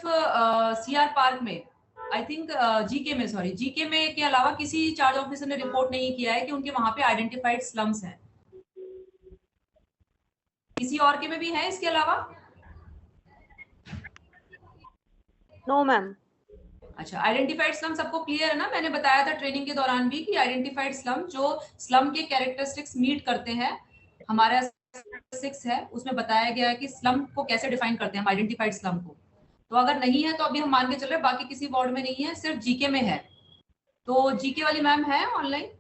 CR park में, I think GK में के अलावा किसी चार्ज ऑफिसर ने रिपोर्ट नहीं किया है कि उनके वहां पे आइडेंटिफाइड स्लम्स हैं। किसी और के में भी है इसके अलावा? No ma'am. अच्छा, आइडेंटिफाइड स्लम सबको क्लियर है ना? मैंने बताया था ट्रेनिंग के दौरान भी कि आइडेंटिफाइड स्लम जो स्लम के कैरेक्टरिस्टिक्स मीट करते हैं, हमारा 6 है उसमें बताया गया है कि स्लम को कैसे डिफाइन करते हैं हम आइडेंटिफाइड स्लम को। तो अगर नहीं है तो अभी हम मान के चल रहे हैं बाकी किसी वार्ड में नहीं है, सिर्फ जीके में है। तो जीके वाली मैम है ऑनलाइन?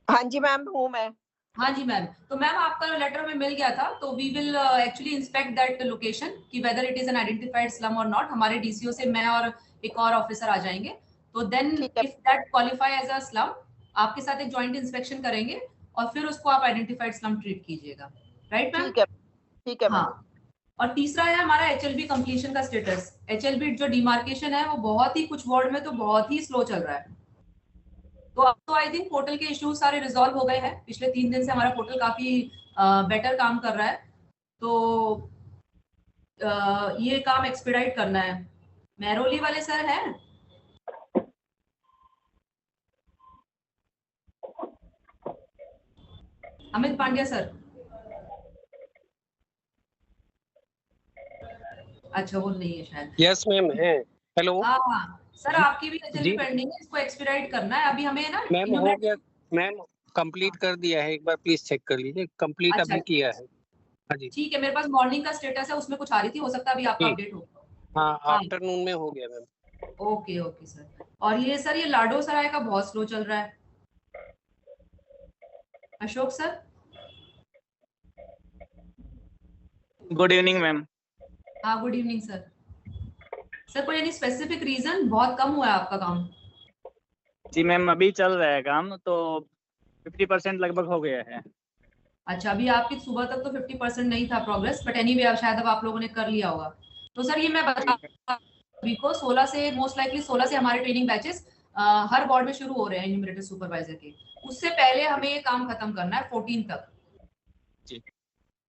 हाँ जी मैम, हूँ मैं। हाँ जी मैम, तो मैम आपका लेटर में मिल गया था, तो we will actually inspect that location कि whether it is an identified slum और नॉट। हमारे डीसीओ से मैं और एक और ऑफिसर आ जाएंगे, तो then if that qualify as a slum, आपके साथ एक जॉइंट इंस्पेक्शन करेंगे और फिर उसको आप आइडेंटिफाइड स्लम ट्रीट कीजिएगा। Right ma'am? ठीक है मैम। हाँ, और तीसरा है हमारा एचएलबी कंप्लीशन का स्टेटस। एचएलबी जो डिमार्केशन है वो बहुत ही, कुछ वार्ड में तो बहुत ही स्लो चल रहा है। तो अब तो आई थिंक पोर्टल के इश्यूज सारे रिजॉल्व हो गए हैं। पिछले 3 दिन से हमारा पोर्टल काफी बेटर काम कर रहा है। तो ये काम एक्सपीडाइट करना है। मेहरौली वाले सर हैं? अमित पांड्या सर? अच्छा, वो नहीं है शायद। यस मैम है। हेलो। हाँ सर, आपकी भी एचएलबी पेंडिंग है, इसको एक्सपीडाइट करना है अभी हमें ना। मैम हो गया मैम, कंप्लीट कर दिया है, एक बार प्लीज चेक कर लीजिए, कंप्लीट अच्छा, अभी किया है। हाँ जी ठीक है, मेरे पास मॉर्निंग का स्टेटस है, उसमें कुछ आ रही थी, हो सकता है अभी आपका अपडेट हो। हाँ, आफ्टरनून में हो गया मैम। Okay okay sir. और ये सर, ये लाडो सराय का बहुत स्लो चल रहा है। Ashok sir? Good evening ma'am. हाँ, गुड इवनिंग सर। सर कोई एनी स्पेसिफिक रीजन, बहुत कम हुआ है आपका काम? जी मैम, अभी चल रहा है काम, तो 50% लगभग हो गया है। अच्छा, अभी आपकी सुबह तक तो 50% नहीं था प्रोग्रेस, बट एनीवे अब शायद अब आप लोगों ने कर लिया होगा। तो सर ये मैं बता अभी को 16 से, मोस्ट लाइकली 16 से हमारे ट्रेनिंग बैचेस हर वार्ड में शुरू हो रहे हैं न्यूमरेटर सुपरवाइजर के। उससे पहले हमें ये काम खत्म करना है 14 तक जी।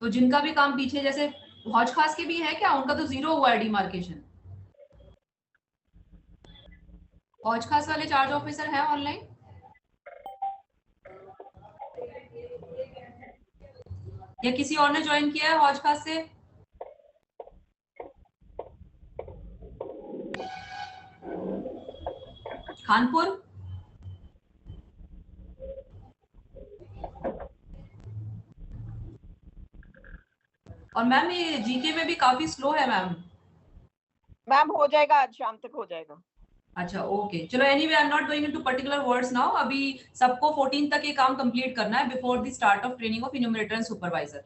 तो जिनका भी काम पीछे, जैसे हौज खास के भी है क्या, उनका तो 0 हुआ है डिमार्केशन। हौज खास वाले चार्ज ऑफिसर हैं ऑनलाइन? या किसी और ने ज्वाइन किया है हौज खास से? खानपुर? और मैम ये जीके में भी काफी स्लो है मैम। मैम हो जाएगा, आज शाम तक हो जाएगा। अच्छा ओके, चलो anyway I am not going into particular words now. अभी सबको 14 तक ये काम कंप्लीट करना है before the start of training of enumerator and supervisor.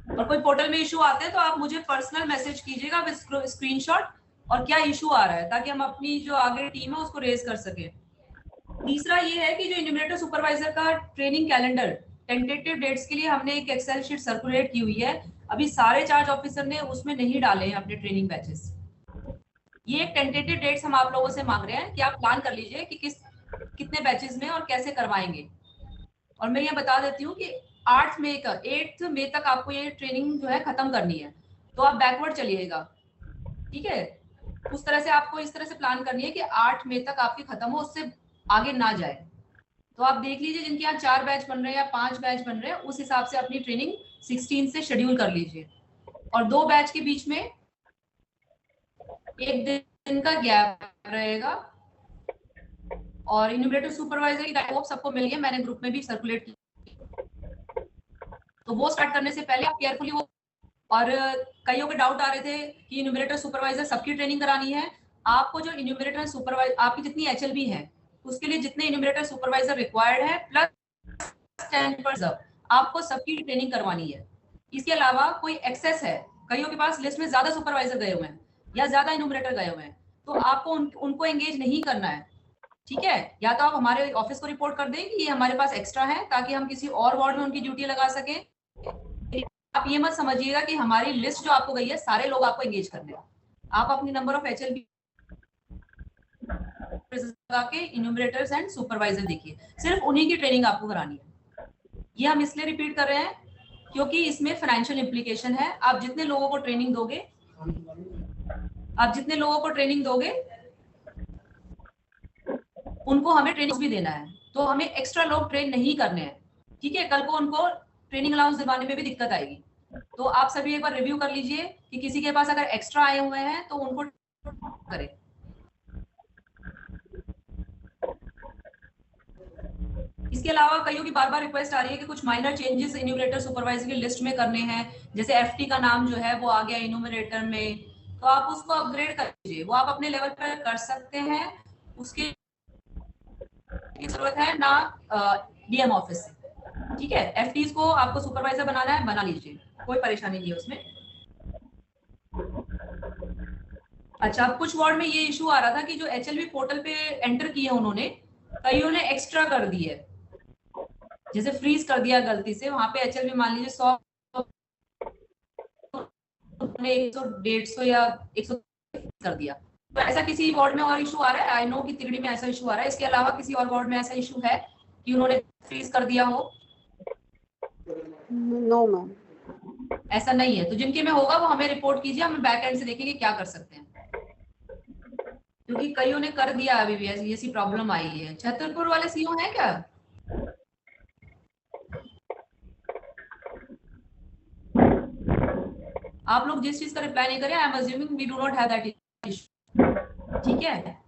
और कोई पोर्टल में इशू आते हैं तो आप मुझे पर्सनल मैसेज कीजिएगा विद स्क्रीनशॉट और क्या इशू आ रहा है, ताकि हम अपनी जो आगे टीम है उसको रेज कर सके। तीसरा ये है कि जो इन्यूमरेटर सुपरवाइजर का ट्रेनिंग कैलेंडर टेंटेटिव डेट्स के लिए हमने एक एक्सेल शीट सर्कुलेट की हुई है, अभी सारे चार्ज ऑफिसर ने उसमें नहीं डाले हैं अपने ट्रेनिंग बैचेस। ये एक टेंटेटिव डेट्स हम आप लोगों से मांग रहे हैं कि आप प्लान कर लीजिए कि कितने बैचेस में और कैसे करवाएंगे। और मैं ये बता देती हूँ कि 8 मई तक आपको ये ट्रेनिंग जो है खत्म करनी है, तो आप बैकवर्ड चलिएगा, ठीक है? उस तरह से आपको इस तरह से प्लान करनी है कि 8 मई तक आपकी खत्म हो, उससे आगे ना जाए। तो आप देख लीजिए जिनके यहाँ 4 बैच बन रहे हैं या 5 बैच बन रहे हैं, उस हिसाब से अपनी ट्रेनिंग 16 से शेड्यूल कर लीजिए। और 2 बैच के बीच में 1 दिन का गैप रहेगा। और इन्यूमरेटर सुपरवाइजर की गाइड सबको मिल गया, मैंने ग्रुप में भी सर्कुलेट की, तो वो स्टार्ट करने से पहले आप केयरफुली वो। और कईयों के डाउट आ रहे थे कि इन्यूमरेटर सुपरवाइजर सबकी ट्रेनिंग करानी है। आपको जो इन्यूमरेटर सुपरवाइजर, आपकी जितनी एचएलबी है उसके लिए जितने इन्यूमरेटर सुपरवाइजर रिक्वायर्ड है प्लस 10% आपको सबकी ट्रेनिंग करवानी है। इसके अलावा कोई एक्सेस है, कईयों के पास लिस्ट में ज्यादा सुपरवाइजर गए हुए हैं या ज्यादा इन्यूमरेटर गए हुए हैं, तो आपको उनको एंगेज नहीं करना है, ठीक है? या तो आप हमारे ऑफिस को रिपोर्ट कर दें कि ये हमारे पास एक्स्ट्रा है, ताकि हम किसी और वार्ड में उनकी ड्यूटी लगा सकें। आप ये मत समझिएगा कि हमारी लिस्ट जो आपको गई है सारे लोग आपको एंगेज करने हैं। आप अपनी नंबर ऑफ एचएलबी लगा के इन्यूमरेटर्स एंड सुपरवाइजर देखिए, सिर्फ उन्हीं की ट्रेनिंग आपको करानी है। ये हम इसलिए रिपीट कर रहे हैं क्योंकि इसमें फाइनेंशियल इंप्लीकेशन है। आप जितने लोगों को ट्रेनिंग दोगे आप जितने लोगों को ट्रेनिंग दोगे उनको हमें ट्रेनिंग भी देना है, तो हमें एक्स्ट्रा लोग ट्रेन नहीं करने हैं, ठीक है। कल को उनको ट्रेनिंग अलाउंस दिलवाने में भी दिक्कत आएगी। तो आप सभी एक बार रिव्यू कर लीजिए कि किसी के पास अगर एक्स्ट्रा आए हुए हैं तो उनको करें। इसके अलावा कईयों की बार बार रिक्वेस्ट आ रही है कि कुछ माइनर चेंजेस इन्यूमरेटर सुपरवाइजर की लिस्ट में करने हैं, जैसे एफटी का नाम जो है वो आ गया इन्यूमरेटर में, तो आप उसको अपग्रेड कर लीजिए। वो आप अपने लेवल पर कर सकते हैं, उसकी जरूरत है ना डीएम ऑफिस से, ठीक है। एफटीज को आपको सुपरवाइजर बनाना है, बना लीजिए, कोई परेशानी नहीं है उसमें। अच्छा, अब कुछ वार्ड में ये इशू आ रहा था कि जो एचएलवी पोर्टल पे एंटर किए उन्होंने, कईयों ने एक्स्ट्रा कर दी है, जैसे फ्रीज कर दिया गलती से। वहां पे एचएलवी मान लीजिए 100 150 या 100 कर दिया। तो ऐसा किसी वार्ड में और इशू आ रहा है? आई नो कि तिगड़ी में ऐसा इशू आ रहा है, इसके अलावा किसी और वार्ड में ऐसा इशू है कि उन्होंने फ्रीज कर दिया हो? No ma'am. ऐसा नहीं है, तो जिनके में होगा वो हमें रिपोर्ट कीजिए, हम बैक एंड से देखेंगे क्या कर सकते हैं, क्योंकि कईयों ने कर दिया अभी भी ऐसी प्रॉब्लम आई है। छतरपुर वाले सीओ हैं क्या? आप लोग जिस चीज का रिप्लाई नहीं करें, I am assuming we do not have that issue, ठीक है।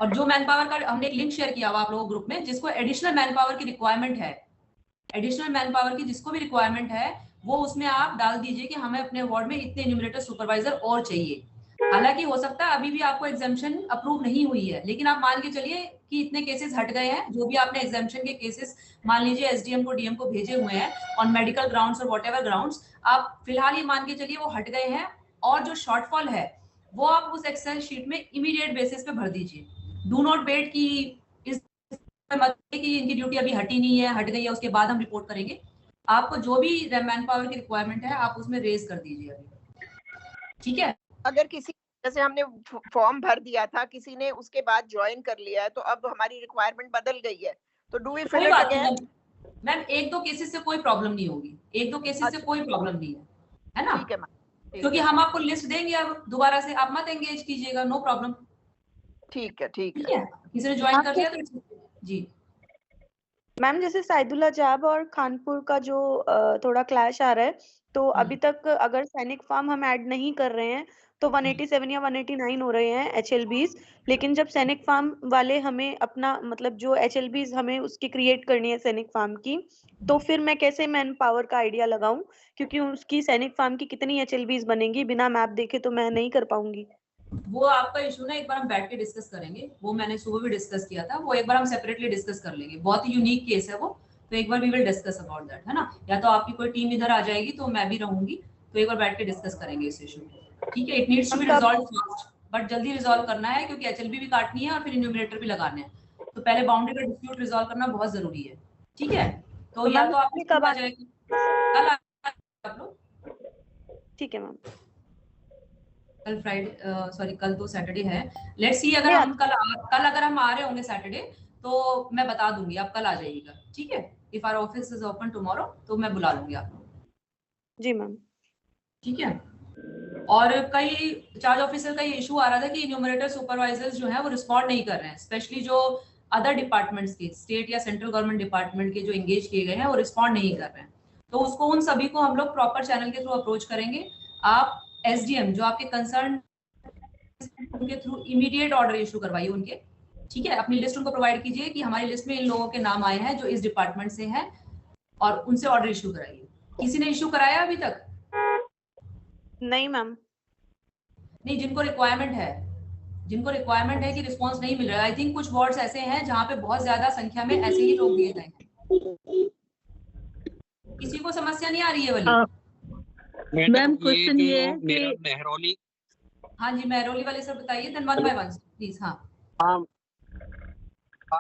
और जो मैन पावर का हमने एक लिंक शेयर किया हुआ आप लोगों ग्रुप में, जिसको एडिशनल मैन पावर की रिक्वायरमेंट है, एडिशनल मैन पावर की जिसको भी रिक्वायरमेंट है, वो उसमें आप डाल दीजिए कि हमें अपने वार्ड में इतने इन्यूमरेटर सुपरवाइजर और चाहिए। हालांकि हो सकता है अभी भी आपको एग्जाम्पशन अप्रूव नहीं हुई है, लेकिन आप मान के चलिए कि इतने केसेस हट गए हैं, जो भी आपने एग्जाम्पशन के केसेस मान लीजिए एसडीएम को डीएम को भेजे हुए हैं ऑन मेडिकल ग्राउंड्स और व्हाटएवर ग्राउंड्स, आप फिलहाल ये मान के चलिए वो हट गए हैं, और जो शॉर्टफॉल है वो आप उस एक्सेल शीट में इमीडिएट बेसिस पे भर दीजिए। डू नॉट वेट कि इस मत कि इनकी ड्यूटी अभी हटी नहीं है, हट गई है, उसके बाद हम रिपोर्ट करेंगे। आपको जो भी मैन पावर की रिक्वायरमेंट है आप उसमें रेज कर दीजिए अभी, ठीक है। अगर किसी जैसे हमने फॉर्म भर दिया था, किसी ने उसके बाद ज्वाइन कर लिया है, तो अब हमारी रिक्वायरमेंट बदल गई है, तो do we fill it again? Ma'am एक दो केसेस से कोई प्रॉब्लम नहीं होगी, एक दो केसेस से कोई प्रॉब्लम नहीं है ना? ठीक है मैम, क्योंकि हम आपको लिस्ट देंगे अब दोबारा से, आप मत एंगेज कीजिएगा, नो प्रॉब्लम। ठीक है, ठीक ठीक है। है, किसी ने ज्वाइन कर लिया तो जी। मैम जैसे सैदुल्ला जाब और खानपुर का जो थोड़ा क्लैश आ रहा है, तो अभी तक अगर सैनिक फार्म हम ऐड नहीं कर रहे हैं तो 187 या 189 हो रहे हैं HLBs, लेकिन जब सैनिक फार्म वाले हमें अपना मतलब जो HLBs हमें उसकी क्रिएट करनी है सैनिक फार्म की, तो फिर मैं कैसे मैन पावर का आइडिया लगाऊं, क्योंकि उसकी सैनिक फार्म की कितनी HLBs बनेंगी बिना मैप देखे तो मैं नहीं कर पाऊंगी। वो आपका इशू ना एक बार हम बैठ के डिस्कस करेंगे, वो मैंने सुबह भी डिस्कस किया था, वो एक बार हम सेपरेटली डिस्कस कर लेंगे, बहुत ही यूनिक केस है वो, तो एक बार we will discuss about that, है ना। या तो आपकी कोई टीम इधर आ जाएगी तो मैं भी रहूंगी, तो एक बार बैठ के डिस्कस करेंगे इस इशू को, ठीक है। It needs to be resolve fast, but जल्दी रिजॉल्व करना है क्योंकि एचएलबी भी काटनी है और फिर इन्यूमरेटर भी लगाने हैं, तो पहले बाउंड्री का डिस्प्यूट रिजॉल्व करना बहुत जरूरी है, ठीक है। तो या तो आप कब आ जाएगी, कल आप लोग? ठीक है मैम। कल फ्राइडे सॉरी कल तो सैटरडे है, लेट्स सी अगर हम कल अगर हम आ रहे होंगे सैटरडे तो मैं बता दूंगी, आप कल आ जाइएगा, ठीक है। If our office is open tomorrow तो मैं बुला लूंगी आपको। जी मैम। ठीक है। और कई चार्ज ऑफिसर का ये इशू आ रहा था कि इन्यूमरेटर सुपरवाइजर्स जो है वो रिस्पॉन्ड नहीं कर रहे हैं, स्पेशली जो अदर डिपार्टमेंट्स के, स्टेट या सेंट्रल गवर्नमेंट डिपार्टमेंट के जो एंगेज किए गए हैं वो रिस्पॉन्ड नहीं कर रहे हैं, तो उसको उन सभी को हम लोग प्रॉपर चैनल के थ्रू अप्रोच करेंगे। आप एसडीएम जो आपके कंसर्न उनके थ्रू इमीडिएट ऑर्डर इशू करवाइए उनके, ठीक है। अपनी लिस्ट उनको प्रोवाइड कीजिए कि हमारी लिस्ट में इन लोगों के नाम आए हैं जो इस डिपार्टमेंट से हैं, और उनसे ऑर्डर इशू कराइए। किसी ने इशू कराया अभी तक? नहीं मैम। नहीं, जिनको रिक्वायरमेंट है कि रिस्पांस नहीं मिल रहा है, आई थिंक कुछ वार्ड्स ऐसे हैं जहां पे बहुत ज्यादा संख्या में ऐसे ही लोग दिए गए हैं। किसी को समस्या नहीं आ रही है वाली? मैम क्वेश्चन ये है कि मेहरौली, हाँ जी मेहरौली वाले सर बताइए, then one by one please. हाँ हाँ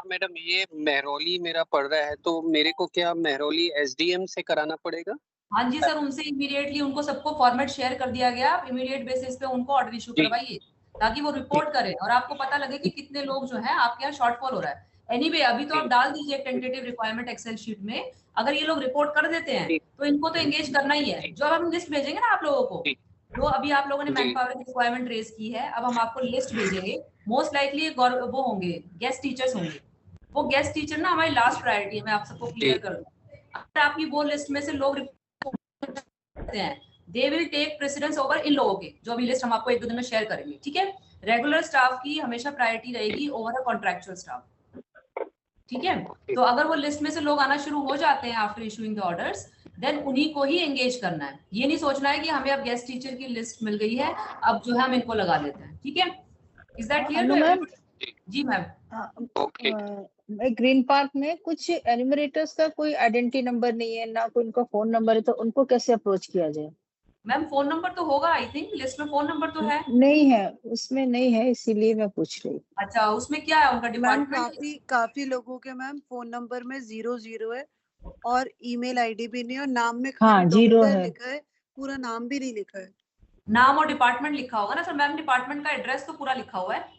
मैडम, ये मेहरौली मेरा पड़ रहा है, तो मेरे को क्या मेहरौली एसडीएम से कराना पड़ेगा? हाँ जी सर, उनसे इमीडिएटली उनको सबको फॉर्मेट शेयर कर दिया गया, आप इमीडिएट बेसिस पे उनको ऑर्डर इशू करवाइए ताकि वो रिपोर्ट करें और आपको पता लगे कि कितने लोग जो है आपके यहाँ शॉर्टफॉल हो रहा है। एनीवे अभी तो आप डाल दीजिए टेंटेटिव रिक्वायरमेंट एक्सेल शीट में, अगर ये लोग रिपोर्ट कर देते हैं तो इनको तो एंगेज करना ही है। जो अब हम लिस्ट भेजेंगे ना आप लोगों को, तो अभी आप लोगों ने जी। मैन पावर की रिक्वायरमेंट रेज की है, अब हम आपको लिस्ट भेजेंगे। मोस्ट लाइकली वो होंगे गेस्ट टीचर्स होंगे। वो गेस्ट टीचर ना हमारी लास्ट प्रायोरिटी है, मैं आप सबको क्लियर कर दूं। अगर आपकी वो लिस्ट में से लोग हैं, they will take precedence over इन लोगों के, जो अभी लिस्ट हम आपको 1-2 दिन में शेयर करेंगे, ठीक है। रेगुलर स्टाफ की हमेशा प्रायोरिटी रहेगी ओवर अ कॉन्ट्रैक्चुअल स्टाफ, ठीक है। तो अगर वो लिस्ट में से लोग आना शुरू हो जाते हैं after issuing the orders, then उन्हीं को ही एंगेज करना है। ये नहीं सोचना है कि हमें अब गेस्ट टीचर की लिस्ट मिल गई है, अब जो है हम इनको लगा लेते हैं, ठीक है। Is that clear? जी मैम। ओके। ग्रीन पार्क में कुछ एन्यूमरेटर्स का कोई आइडेंटिटी नंबर नहीं है, ना कोई उनका फोन नंबर है, तो उनको कैसे अप्रोच किया जाए? मैम फोन नंबर तो होगा, आई थिंक लिस्ट में फोन नंबर तो है। नहीं है, उसमें नहीं है, इसीलिए मैं पूछ रही। अच्छा, उसमें क्या है उनका मैम डिपार्टमेंट? काफी लोगों के मैम फोन नंबर में 00 है और ईमेल आईडी भी नहीं, और नाम में हाँ, खाली 0 डॉक्टर है। लिखा है, पूरा नाम भी नहीं लिखा है। नाम और डिपार्टमेंट लिखा होगा ना सर। मैम डिपार्टमेंट का एड्रेस तो पूरा लिखा हुआ है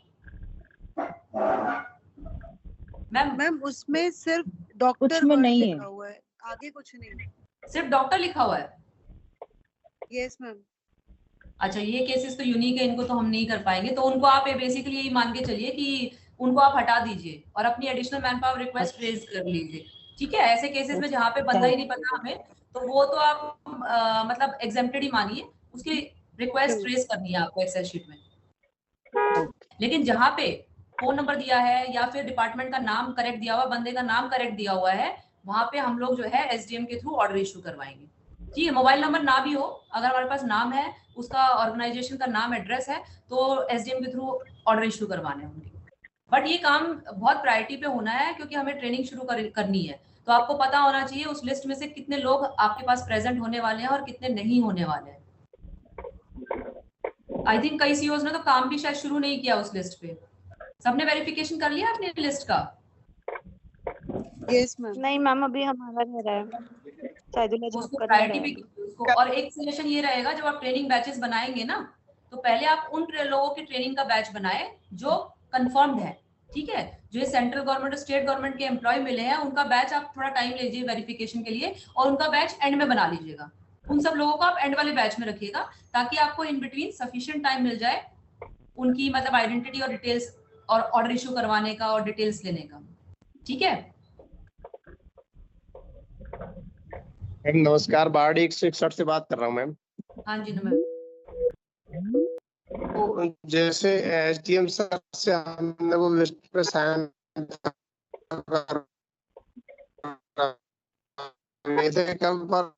मैम। मैम उसमें सिर्फ डॉक्टर उसमें नहीं लिखा है। हुआ है, आगे कुछ नहीं। सिर्फ डॉक्टर लिखा हुआ है? Yes ma'am. अच्छा, ये केसेस तो यूनिक है, इनको तो हम नहीं कर पाएंगे। तो उनको आप बेसिकली यही मान के चलिए कि उनको आप हटा दीजिए और अपनी additional manpower request raise कर लीजिए, ठीक है। ऐसे केसेस में जहाँ पे बंदा ही नहीं पता हमें, तो वो तो आप मतलब एग्जेम्प्टेड ही मानिए, उसकी रिक्वेस्ट रेज करनी है आपको एक्सेल शीट में। लेकिन जहाँ पे फोन नंबर दिया है या फिर डिपार्टमेंट का नाम करेक्ट दिया हुआ, बंदे का नाम करेक्ट दिया हुआ है, वहां पे हम लोग जो है एसडीएम के थ्रू ऑर्डर इशू करवाएंगे। जी, मोबाइल नंबर ना भी हो, अगर हमारे पास नाम है, उसका ऑर्गेनाइजेशन का नाम एड्रेस है, तो एसडीएम के थ्रू ऑर्डर इशू करवाने होंगे। बट ये काम बहुत प्रायोरिटी पे होना है, क्योंकि हमें ट्रेनिंग शुरू करनी है। तो आपको पता होना चाहिए उस लिस्ट में से कितने लोग आपके पास प्रेजेंट होने वाले हैं और कितने नहीं होने वाले हैं। आई थिंक कई सीईओज ने तो काम भी शायद शुरू नहीं किया उस लिस्ट पे। सबने वेरिफिकेशन कर लिया अपनी लिस्ट का? Yes ma'am. नहीं मैम, अभी हमारा रह रहा है, साइदुल्ला जॉब उसको का प्रायोरिटी रह भी रहा है। उसको। और एक सजेशन ये रहेगा, जब आप ट्रेनिंग बैचेस बनाएंगे ना, तो पहले आप उन लोगों की ट्रेनिंग का बैच बनाए जो कंफर्म्ड है, ठीक है। जो सेंट्रल गवर्नमेंट और स्टेट गवर्नमेंट के एम्प्लॉय मिले हैं, उनका बैच आप थोड़ा टाइम लीजिए वेरिफिकेशन के लिए, और उनका बैच एंड में बना लीजिएगा। उन सब लोगों को आप एंड वाले बैच में रखिएगा, ताकि आपको इन बिटवीन सफिशिएंट टाइम मिल जाए उनकी मतलब आइडेंटिटी और डिटेल्स और ऑर्डर इशू करवाने का और डिटेल्स लेने का, ठीक है। नमस्कार, बारडी 161 से बात कर रहा हूँ मैम। हाँ जी नमस्कार। तो जैसे एसडीएम सर से हमने वो लिस्ट पे साइन नहीं थे कल पर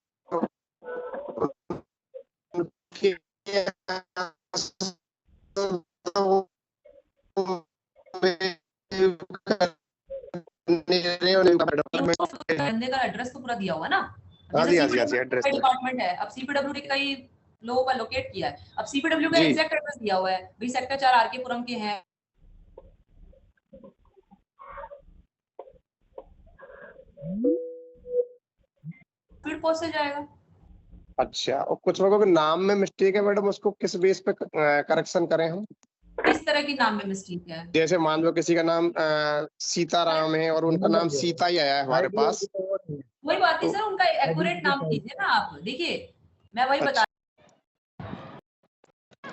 बंदे का एड्रेस तो पूरा दिया हुआ ना। हाँ जी एड्रेस डिपार्टमेंट है, अब सीपीडब्ल्यू ने कई लोगों का लोकेट किया है। अब सीपीडब्ल्यू का एग्जैक्ट एड्रेस दिया हुआ है, भाई सेक्टर 4 आरके पुरम के हैं, स्पीड पोस्ट से जाएगा। अच्छा, और कुछ लोगों के नाम में मिस्टेक है मैडम, उसको किस बेस पे करेक्शन करें हम? किस तरह की नाम में मिस्टेक है? जैसे मान लो किसी का नाम सीताराम है और उनका नाम सीता ही आया है हमारे पास। वही बात है सर, उनका एक्यूरेट नाम कीजिए ना आप। देखिए मैं वही बता,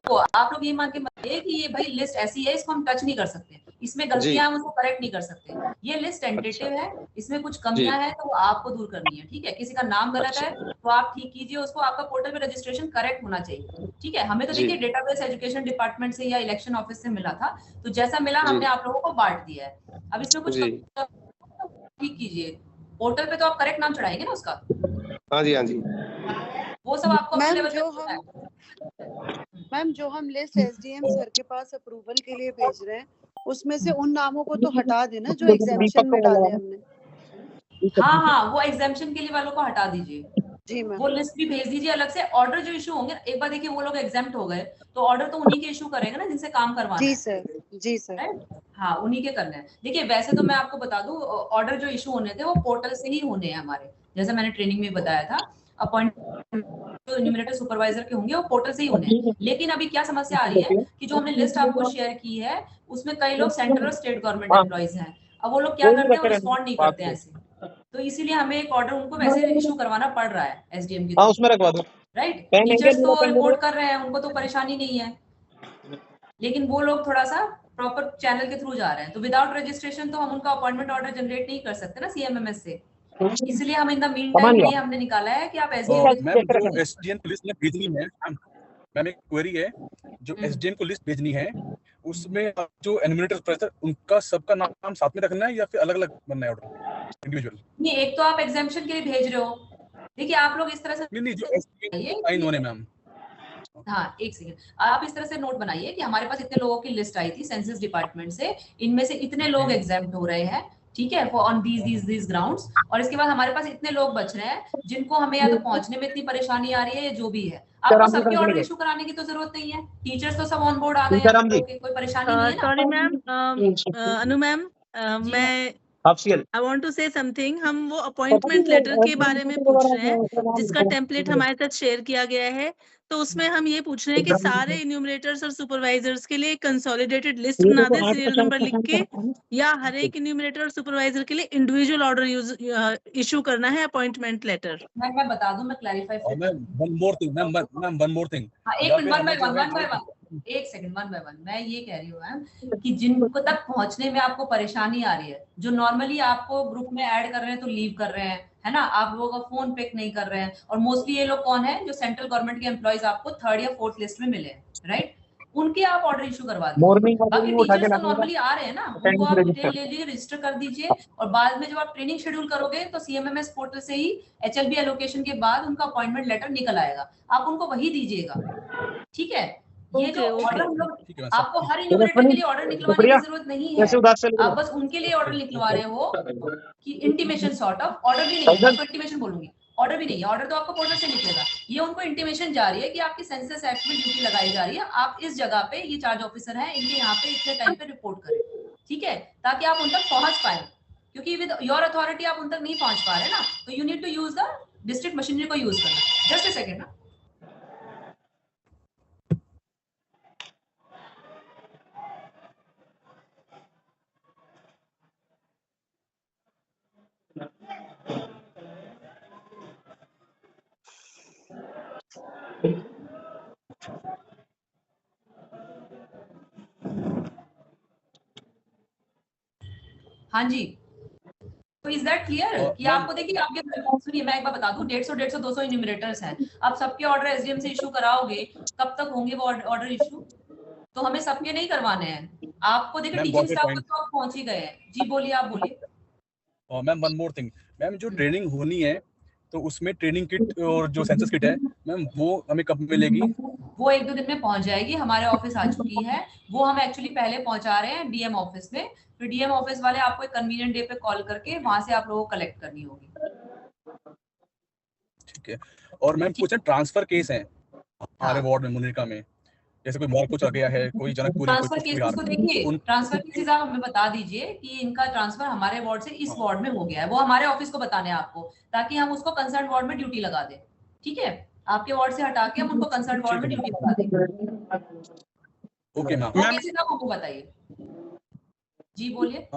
तो आप लोग ये मान के मत कि ये भाई लिस्ट ऐसी है, इसको हम टच नहीं कर सकते, इसमें गलतियां हम उसको करेक्ट नहीं कर सकते। ये लिस्ट टेंटेटिव है, इसमें कुछ कमियां हैं तो वो आपको दूर करनी है, ठीक है। किसी का नाम गलत है तो आप ठीक कीजिए उसको, आपका पोर्टल पे रजिस्ट्रेशन करेक्ट होना चाहिए, ठीक है। हमें तो देखिए डेटाबेस एजुकेशन डिपार्टमेंट से या इलेक्शन ऑफिस से मिला था, तो जैसा मिला हमने आप लोगों को बांट दिया है। अब इसमें कुछ ठीक कीजिए, पोर्टल पे तो आप करेक्ट नाम चढ़ाएंगे ना उसका। हाँ जी वो सब आपको मैम जो हम लिस्ट एसडीएम सर के पास अप्रूवल के लिए भेज रहे हैं, उसमें से उन नामों को तो हटा देना जो एग्जाम्पशन में डाले हमने। हाँ, वो एग्जाम्पशन के लिए वालों को हटा दीजिए जी मैम। वो लिस्ट भी भेज दीजिए अलग से। ऑर्डर जो इशू होंगे, एक बार देखिए वो लोग एग्जाम्प्ट हो गए तो ऑर्डर तो उन्हीं के इशू करेंगे ना जिनसे काम करवाना है। जी सर। हाँ, उन्हीं के करना है। देखिए वैसे तो मैं आपको बता दूं, ऑर्डर जो इशू होने थे वो पोर्टल से ही होने हैं हमारे, जैसे मैंने ट्रेनिंग में बताया था। अपॉइंटमेंट जो इन्यूमरेटर सुपरवाइजर के होंगे वो पोर्टल से ही होने हैं। लेकिन अभी क्या समस्या आ रही है कि जो हमने लिस्ट आपको शेयर की है उसमें कई लोग सेंट्रल और स्टेट गवर्नमेंट एम्प्लॉइज हैं। अब वो लोग क्या करते हैं, वो रिस्पॉन्ड नहीं करते हैं ऐसे, तो इसीलिए हमें एक ऑर्डर उनको वैसे इशू करवाना पड़ रहा है एसडीएम की। उसमें रखवा दो। राइट। टीचर्स तो रिपोर्ट कर रहे हैं, उनको तो परेशानी नहीं है, लेकिन वो लोग थोड़ा सा प्रॉपर चैनल के थ्रू जा रहे हैं, तो विदाउट रजिस्ट्रेशन तो हम उनका अपॉइंटमेंट ऑर्डर जनरेट नहीं कर सकते ना सीएमएमएस से। इसलिए हम इन द मीन टाइम ये हमने निकाला है कि आप एसडीएम मैम जो एसडीएम को लिस्ट भेजनी है, मैम एक क्वेरी है, जो एसडीएम को लिस्ट भेजनी है उसमें जो एन्यूमरेटर उनका सबका नाम साथ में रखना है या फिर अलग अलग बनना है ऑर्डर इंडिविजुअल? नहीं, एक तो आप एग्जाम्पशन के लिए भेज रहे हो, देखिए आप लोग इस तरह से नहीं जो एसडीएम साइन होने मैम। हाँ, एक सेकंड, आप इस तरह से नोट बनाइए कि हमारे पास इतने लोगों की लिस्ट आई थी सेंसस डिपार्टमेंट से, इनमें से इतने लोग एग्जाम्प्ट हो रहे हैं, ठीक है, फॉर ऑन दीज ग्राउंड्स, और इसके बाद हमारे पास इतने लोग बच रहे हैं जिनको हमें या तो पहुंचने में इतनी परेशानी आ रही है या जो भी है। आपको सबके ऑर्डर इशू कराने की तो जरूरत नहीं है, टीचर्स तो सब ऑन बोर्ड आ गए हैं, कोई परेशानी नहीं है ना। सॉरी मैम, अनु मैम, मैं I want to say something, हम वो अपॉइंटमेंट लेटर के बारे में पूछ रहे हैं जिसका टेम्पलेट हमारे साथ शेयर किया गया है, तो उसमें हम ये पूछ रहे हैं कि सारे इन्यूमरेटर्स और सुपरवाइजर्स के लिए कंसोलिडेटेड लिस्ट बना दे सीरियल नंबर लिख के, या हर एक इन्यूमरेटर और सुपरवाइजर के लिए इंडिविजुअल ऑर्डर इशू करना है अपॉइंटमेंट लेटर। मैं बता दूं, मैं clarify ma'am one more thing एक मिनट, वन बाय वन, एक सेकंड, वन बाय वन। मैं ये कह रही हूँ मैम कि जिनको तक पहुंचने में आपको परेशानी आ रही है, जो नॉर्मली आपको ग्रुप में ऐड कर रहे हैं तो लीव कर रहे हैं, है ना, आप लोगों का फोन पिक नहीं कर रहे हैं, और मोस्टली ये लोग कौन है, जो सेंट्रल गवर्नमेंट के एम्प्लॉइज आपको 3rd या 4th लिस्ट में मिले हैं, राइट, उनके आप ऑर्डर इशू करवा दीजिए। बाकी टीचर्स तो नॉर्मली आ रहे हैं ना, उनको आप डिटेल ले लीजिए, रजिस्टर कर दीजिए, और बाद में जब आप ट्रेनिंग शेड्यूल करोगे तो सीएमएमएस पोर्टल से ही एचएलबी एलोकेशन के बाद उनका अपॉइंटमेंट लेटर निकल आएगा, आप उनको वही दीजिएगा, ठीक है। ये जो ऑर्डर हम लोग, आपको हर इन्यूमरेटर के लिए ऑर्डर निकलवाने की जरूरत नहीं है, आप बस उनके लिए ऑर्डर निकलवा रहे हो कि इंटीमेशन सॉर्ट ऑफ, ऑर्डर भी नहीं है, इंटीमेशन बोलूंगी, ऑर्डर भी नहीं है, ऑर्डर तो आपको पोर्टल से निकलेगा, ये उनको इंटीमेशन जा रही है कि आपकी सेंसस एक्ट में ड्यूटी लगाई जा रही है, आप इस जगह पे ये चार्ज ऑफिसर हैं, इनके यहाँ पे इतने टाइम पे रिपोर्ट करें, ठीक है, ताकि आप उन तक पहुंच पाए, क्योंकि विद योर अथॉरिटी आप उन तक नहीं पहुंच पा रहे ना, तो you need to use the district machinery को यूज करना। जस्ट अ सेकंड ना, हाँ जी, तो इज दैट क्लियर कि आपको देखिए, आपके सुनिए मैं एक बार बता दूं, 150, 200 इन्यूमरेटर्स हैं, आप सबके ऑर्डर एसडीएम से इशू कराओगे, कब तक होंगे वो ऑर्डर इशू, तो हमें सबके नहीं करवाने हैं, आपको देखिए टीचिंग स्टाफ को तो आप पहुंच ही गए हैं। जी बोलिए, आप बोलिए। Ma'am one more thing, ma'am जो ट्रेनिंग होनी है तो उसमें ट्रेनिंग किट और जो सेंसस किट है मैम वो हमें कब मिलेगी? वो 1-2 दिन में पहुंच जाएगी, हमारे ऑफिस आ चुकी है, वो हम एक्चुअली पहले पहुंचा रहे हैं डीएम ऑफिस में, फिर डीएम ऑफिस वाले आपको एक कन्वीनियंट डे पे कॉल करके वहां से आप लोगों को कलेक्ट करनी होगी। ठीक है, और मैम कुछ ट्रांसफर केस है हमारे वार्ड में मुनिरका में, जैसे कोई मॉल कुछ आ गया है, कोई जनकपुर, ट्रांसफर केसेस को देखिए, ट्रांसफर केसेस आप हमें बता दीजिए कि इनका ट्रांसफर हमारे वार्ड से इस वार्ड में हो गया है, वो हमारे ऑफिस को बताने हैं आपको, ताकि हम उसको कंसर्न वार्ड में ड्यूटी लगा दें, ठीक है, आपके वार्ड से हटा के हम उनको कंसर्न वार्ड में ड्यूटी लगा देंगे। ओके मैम, केसेस आप हमको बताइए। जी बोलिए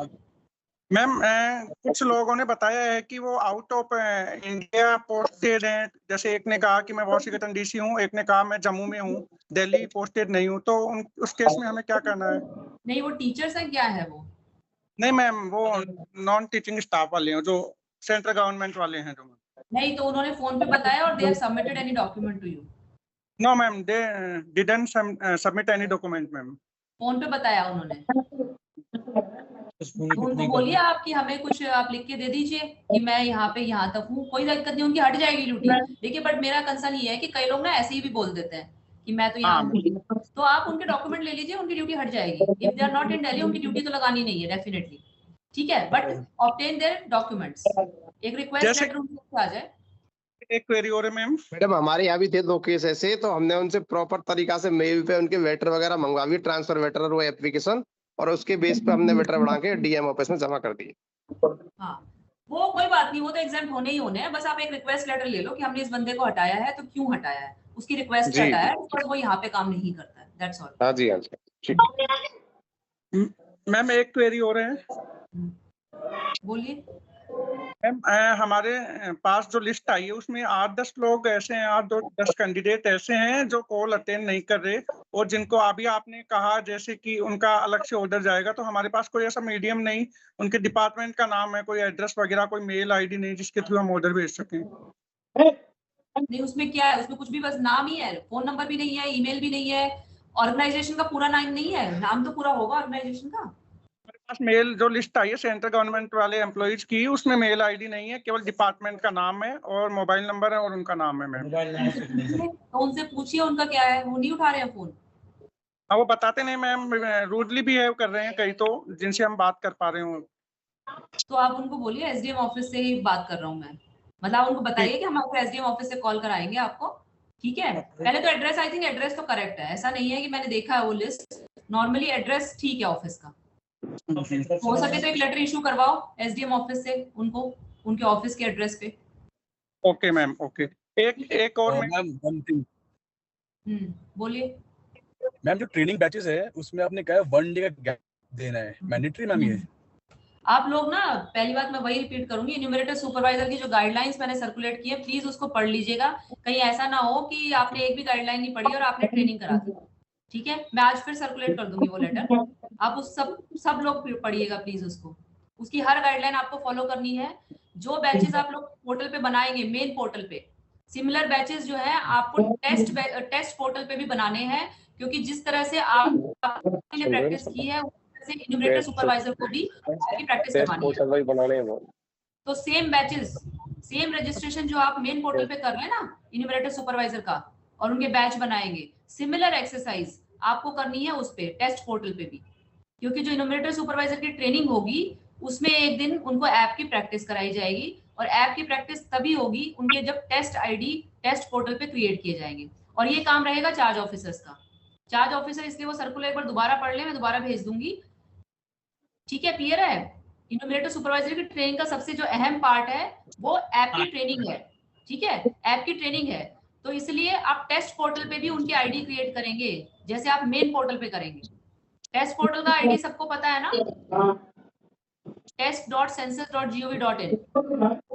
मैम। कुछ लोगों ने बताया है कि वो आउट ऑफ इंडिया पोस्टेड हैं, जैसे एक ने कहा कि मैं वॉशिंगटन डीसी हूँ, एक ने कहा मैं जम्मू में हूँ, दिल्ली पोस्टेड नहीं हूँ, तो उस केस में हमें क्या करना है? नहीं, वो टीचर्स हैं, क्या है वो? नहीं मैम, वो नॉन टीचिंग स्टाफ वाले हैं, जो सेंट्रल गवर्नमेंट वाले हैं जो। नहीं, तो उन्होंने फोन पे बताया और they have submitted any document to you? No ma'am, they didn't submit any document ma'am. Phone पे बताया उन्होंने? उनको बोलिए आप कि हमें कुछ आप लिख के दे दीजिए कि मैं यहाँ पे यहाँ तक हूँ, कोई दिक्कत नहीं, उनकी हट जाएगी ड्यूटी। देखिए बट मेरा कंसर्न ये है कि कई लोग ना ऐसे ही भी बोल देते हैं कि मैं तो यहाँ हूँ, तो आप उनके डॉक्यूमेंट ले लीजिए, उनकी ड्यूटी हट जाएगी। If they are not in Delhi, उनकी ड्यूटी तो लगानी नहीं है डेफिनेटली, ठीक है, बट ऑब्टेन देयर डॉक्यूमेंट्स, एक रिक्वेस्ट लेटर उनसे आ जाए। एक क्वेरी और है मैडम, हमारे यहाँ भी थे 2 केस ऐसे, तो हमने उनसे प्रॉपर तरीका से मेल पे उनके वेटर वगैरह मंगवा दिए, ट्रांसफर वेटर और वो एप्लीकेशन, और उसके बेस पे हमने वेटर बना के डीएम ऑफिस में जमा कर दिए। हाँ, वो कोई बात नहीं, वो तो एग्जाम होने ही होने हैं, बस आप एक रिक्वेस्ट लेटर ले लो कि हमने इस बंदे को हटाया है, तो क्यों हटाया है, उसकी रिक्वेस्ट पे हटाया है, बस वो यहाँ पे काम नहीं करता है, दैट्स ऑल। हाँ जी, हाँ जी, ठीक। मैम एक क्वेरी और है, बोलिए। मैम हमारे पास जो लिस्ट आई है उसमें 8-10 लोग ऐसे हैं, 8-10 कैंडिडेट ऐसे हैं जो कॉल अटेंड नहीं कर रहे, और जिनको अभी आपने कहा जैसे कि उनका अलग से ऑर्डर जाएगा, तो हमारे पास कोई ऐसा मीडियम नहीं, उनके डिपार्टमेंट का नाम है, कोई एड्रेस वगैरह, कोई मेल आईडी नहीं जिसके थ्रू हम ऑर्डर भेज सकें। नहीं, उसमें क्या है, उसमें कुछ भी, बस नाम ही है, फोन नंबर भी नहीं है, ईमेल भी नहीं है, ऑर्गेनाइजेशन का पूरा नाम नहीं है, नाम तो पूरा होगा ऑर्गेनाइजेशन का। हमारे पास मेल जो लिस्ट आई है सेंट्रल गवर्नमेंट वाले एम्प्लॉइज की, उसमें मेल आईडी नहीं है, केवल डिपार्टमेंट का नाम है और मोबाइल नंबर है और उनका नाम है मैम। तो उनसे पूछिए उनका क्या है, वो नहीं उठा रहे हैं फोन। हाँ, वो बताते नहीं मैम, रूडली बिहेव कर रहे हैं कई तो, जिनसे हम बात कर पा रहे हूँ। तो आप उनको बोलिए एसडीएम ऑफिस से ही बात कर रहा हूँ मैं, मतलब उनको बताइए कि हम आपको एसडीएम ऑफिस से कॉल कराएंगे आपको, ठीक है। पहले तो एड्रेस, आई थिंक एड्रेस तो करेक्ट है, ऐसा नहीं है कि मैंने देखा है वो लिस्ट, नॉर्मली एड्रेस ठीक है ऑफिस का। हो सके तो एक लेटर इशू करवाओ एसडीएम ऑफिस से उनको, उनके ऑफिस के एड्रेस पे। Okay ma'am, okay. एक और मैम बोलिए मैम, जो ट्रेनिंग बैचेस है उसमें आपने कहा है 1 डे का गैप देना है, मैंडेटरी मैम ये? आप लोग ना, पहली बात मैं वही रिपीट करूंगी, इन्यूमरेटर सुपरवाइजर की जो गाइडलाइंस मैंने सर्कुलेट की है, प्लीज उसको पढ़ लीजिएगा, कहीं ऐसा ना हो कि आपने एक भी गाइडलाइन नहीं पढ़ी और आपने ट्रेनिंग करा दी, ठीक है। मैं आज फिर सर्कुलेट कर दूंगी वो लेटर, आप उस सब लोग पढ़िएगा प्लीज उसको, उसकी हर गाइडलाइन आपको फॉलो करनी है। जो बैचेस आप लोग पोर्टल पे बनाएंगे, मेन पोर्टल पे, सिमिलर बैचेस जो है आपको टेस्ट पोर्टल पे भी बनाने हैं, क्योंकि जिस तरह से आपने प्रैक्टिस की है से इन्यूमरेटर सुपरवाइजर को भी आपकी प्रैक्टिस करवानी है। तो सेम बैचेस, सेम रजिस्ट्रेशन जो आप मेन पोर्टल पे कर रहे हैं ना इन्यूमरेटर सुपरवाइजर का, और उनके बैच बनाएंगे, सिमिलर एक्सरसाइज आपको करनी है उस पे टेस्ट पोर्टल पे भी, क्योंकि जो इन्यूमरेटर सुपरवाइजर की ट्रेनिंग होगी उसमें एक दिन उनको ऐप की प्रैक्टिस कराई जाएगी, और ऐप की प्रैक्टिस तभी होगी उनके जब टेस्ट आईडी टेस्ट पोर्टल पे क्रिएट किए जाएंगे, और ये काम रहेगा चार्ज ऑफिसर्स का। चार्ज ऑफिसर इसलिए वो सर्कुलर एक बार दोबारा पढ़ ले, मैं दोबारा भेज दूंगी, ठीक है, क्लियर है। इन्यूमरेटर सुपरवाइजर की ट्रेनिंग का सबसे जो अहम पार्ट है वो ऐप की ट्रेनिंग है, ठीक है, ऐप की ट्रेनिंग है, तो इसलिए आप टेस्ट पोर्टल पे भी उनकी आईडी क्रिएट करेंगे जैसे आप मेन पोर्टल पे करेंगे। टेस्ट पोर्टल का आईडी सबको पता है ना, test.census.gov.in,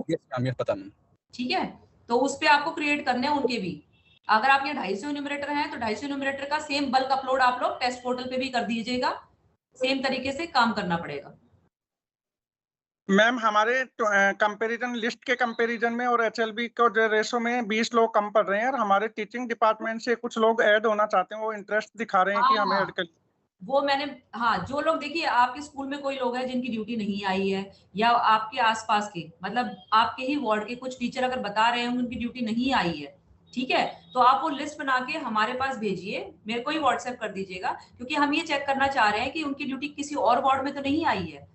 यस पता नहीं, ठीक है, तो उस पे आपको क्रिएट करने हैं उनके भी। अगर आपके 250 इन्यूमरेटर हैं तो 250 इन्यूमरेटर का सेम बल्क अपलोड आप लोग टेस्ट पोर्टल पे भी कर दीजिएगा, सेम तरीके से काम करना पड़ेगा। मैम हमारे कंपैरिजन लिस्ट के कंपैरिजन में और एचएलबी को जो रेशो में 20 लोग कम पड़ रहे हैं, और हमारे टीचिंग डिपार्टमेंट से कुछ लोग ऐड होना चाहते हैं, वो इंटरेस्ट दिखा रहे हैं कि हमें ऐड कर। वो मैंने, हाँ, जो लोग, देखिए आपके स्कूल में कोई लोग हैं जिनकी ड्यूटी नहीं आई है, या आपके आसपास के, मतलब आपके ही वार्ड के कुछ टीचर अगर बता रहे हैं उनकी ड्यूटी नहीं आई है, ठीक है, तो आप वो लिस्ट बना के हमारे पास भेजिए, मेरे को ही व्हाट्सएप कर दीजिएगा, क्योंकि हम ये चेक करना चाह रहे हैं कि उनकी ड्यूटी किसी और वार्ड में तो नहीं आई है,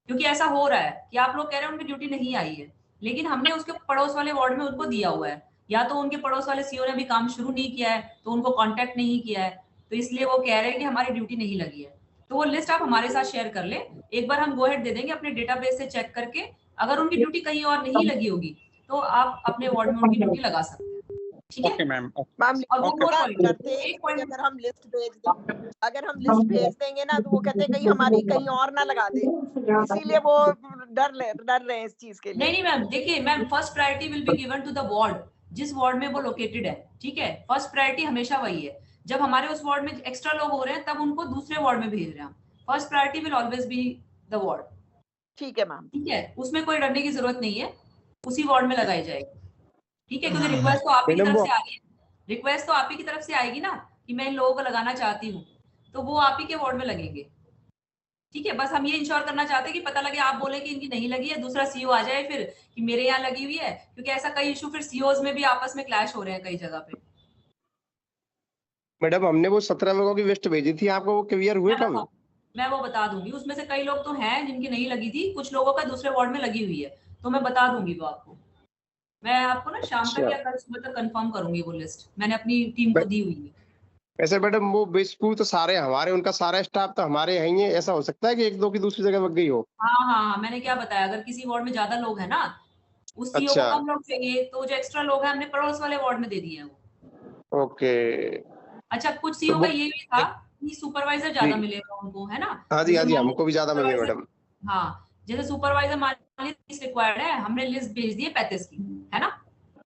क्योंकि ऐसा हो रहा है कि आप लोग कह रहे हैं उनकी ड्यूटी नहीं आई है, लेकिन हमने उसके पड़ोस वाले वार्ड में उनको दिया हुआ है, या तो उनके पड़ोस वाले सीओ ने भी काम शुरू नहीं किया है तो उनको कांटेक्ट नहीं किया है, तो इसलिए वो कह रहे हैं कि हमारी ड्यूटी नहीं लगी है। तो वो लिस्ट आप हमारे साथ शेयर कर ले, एक बार हम गो हेड दे देंगे अपने डेटाबेस से चेक करके, अगर उनकी ड्यूटी कहीं और नहीं लगी होगी तो आप अपने वार्ड में उनकी ड्यूटी लगा सकते हैं, ठीक है मैम। अगर हम लिस्ट भेज देंगे ना तो वो कहते हैं कहीं हमारी कहीं और ना लगा दे, इसीलिए वो डर रहे हैं इस चीज के लिए। नहीं मैम, देखिए ma'am, first priority will be given to the ward, जिस वार्ड में वो लोकेटेड है, ठीक है, फर्स्ट प्रायोरिटी हमेशा वही है। जब हमारे उस वार्ड में एक्स्ट्रा लोग हो रहे हैं तब उनको दूसरे वार्ड में भेज रहे हैं, first priority will always be the ward, ठीक है मैम, ठीक है, उसमें कोई डरने की जरूरत नहीं है, उसी वार्ड में लगाई जाएगी, ठीक है, क्योंकि रिक्वेस्ट तो आप ही की तरफ से आ रही है, रिक्वेस्ट तो आप ही की तरफ से आएगी ना कि मैं इन लोगों को लगाना चाहती हूँ, तो वो आप ही के वार्ड में लगेंगे, ठीक है। बस हम ये इंश्योर करना चाहते हैं कि पता लगे आप बोले कि इनकी नहीं लगी है, दूसरा सीओ आ जाए फिर कि मेरे यहाँ लगी हुई है, क्योंकि ऐसा कई इशू फिर सीओज में भी आपस में क्लैश हो रहे हैं कई जगह पे। मैडम हमने वो 17 लोगों की लिस्ट भेजी थी आपको, वो क्लियर हुए कब? मैं वो बता दूंगी, उसमें से कई लोग तो हैं जिनकी नहीं लगी थी, कुछ लोगों का दूसरे वार्ड में लगी हुई है, तो मैं बता दूंगी वो आपको, मैं आपको ना शाम तक या कल सुबह तक कंफर्म करूंगी वो लिस्ट, मैंने अपनी टीम को दी हुई है। वैसे मैडम वो स्कूल तो सारे हमारे, उनका सारा स्टाफ तो हमारे यहीं है, ऐसा हो सकता है कि एक दो की दूसरी जगह लग गई हो? हाँ, मैंने क्या बताया, अगर किसी वार्ड में ज्यादा लोग हैं ना, उस सीओ को कम लोग चाहिए, तो जो एक्स्ट्रा लोग हैं हमने पड़ोस वाले वार्ड में दे दिए हैं वो। ओके। अच्छा, कुछ सीओ का ये भी था कि सुपरवाइजर ज्यादा मिलेगा उनको, है ना? हाँ जी, हमको भी ज्यादा मिले मैडम। हाँ, जैसे सुपरवाइजर मान लीजिए 30 रिक्वायर्ड है, हमने लिस्ट भेज दी है 35 की, है ना?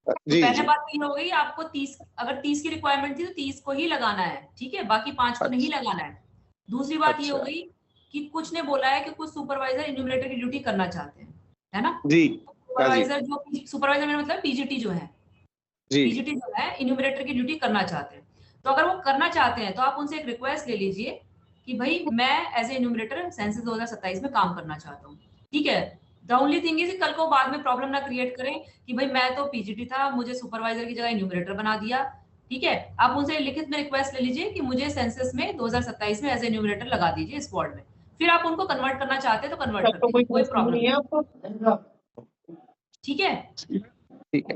तो जी पहले जी बात ये हो गई, आपको 30, अगर 30 की रिक्वायरमेंट थी तो 30 को ही लगाना है, ठीक है, बाकी 5 को नहीं लगाना है। दूसरी बात ये हो गई कि कुछ ने बोला है कि कुछ सुपरवाइजर इन्यूमरेटर की ड्यूटी करना चाहते हैं, है ना? जी सुपरवाइजर जो सुपरवाइजर मेरा मतलब पीजीटी जो है, जी पीजीटी जो है इन्यूमरेटर की ड्यूटी करना चाहते हैं। तो अगर वो करना चाहते हैं तो आप उनसे एक रिक्वेस्ट ले लीजिए कि भाई मैं एज ए इन्यूमरेटर सेंसस 2027 में काम करना चाहता हूँ, ठीक है? द ओनली थिंग इज कल को बाद में प्रॉब्लम ना क्रिएट करें कि भाई मैं तो पीजीटी था, मुझे सुपरवाइजर की जगह इन्यूमरेटर बना दिया, ठीक है? आप उनसे लिखित में रिक्वेस्ट ले लीजिए कि मुझे सेंसस में 2027 में एज ए इन्यूमरेटर लगा दीजिए स्क्वाड में। फिर आप उनको कन्वर्ट करना चाहते हैं तो कन्वर्ट कर दीजिए, कोई प्रॉब्लम नहीं है, ठीक है? ठीक है।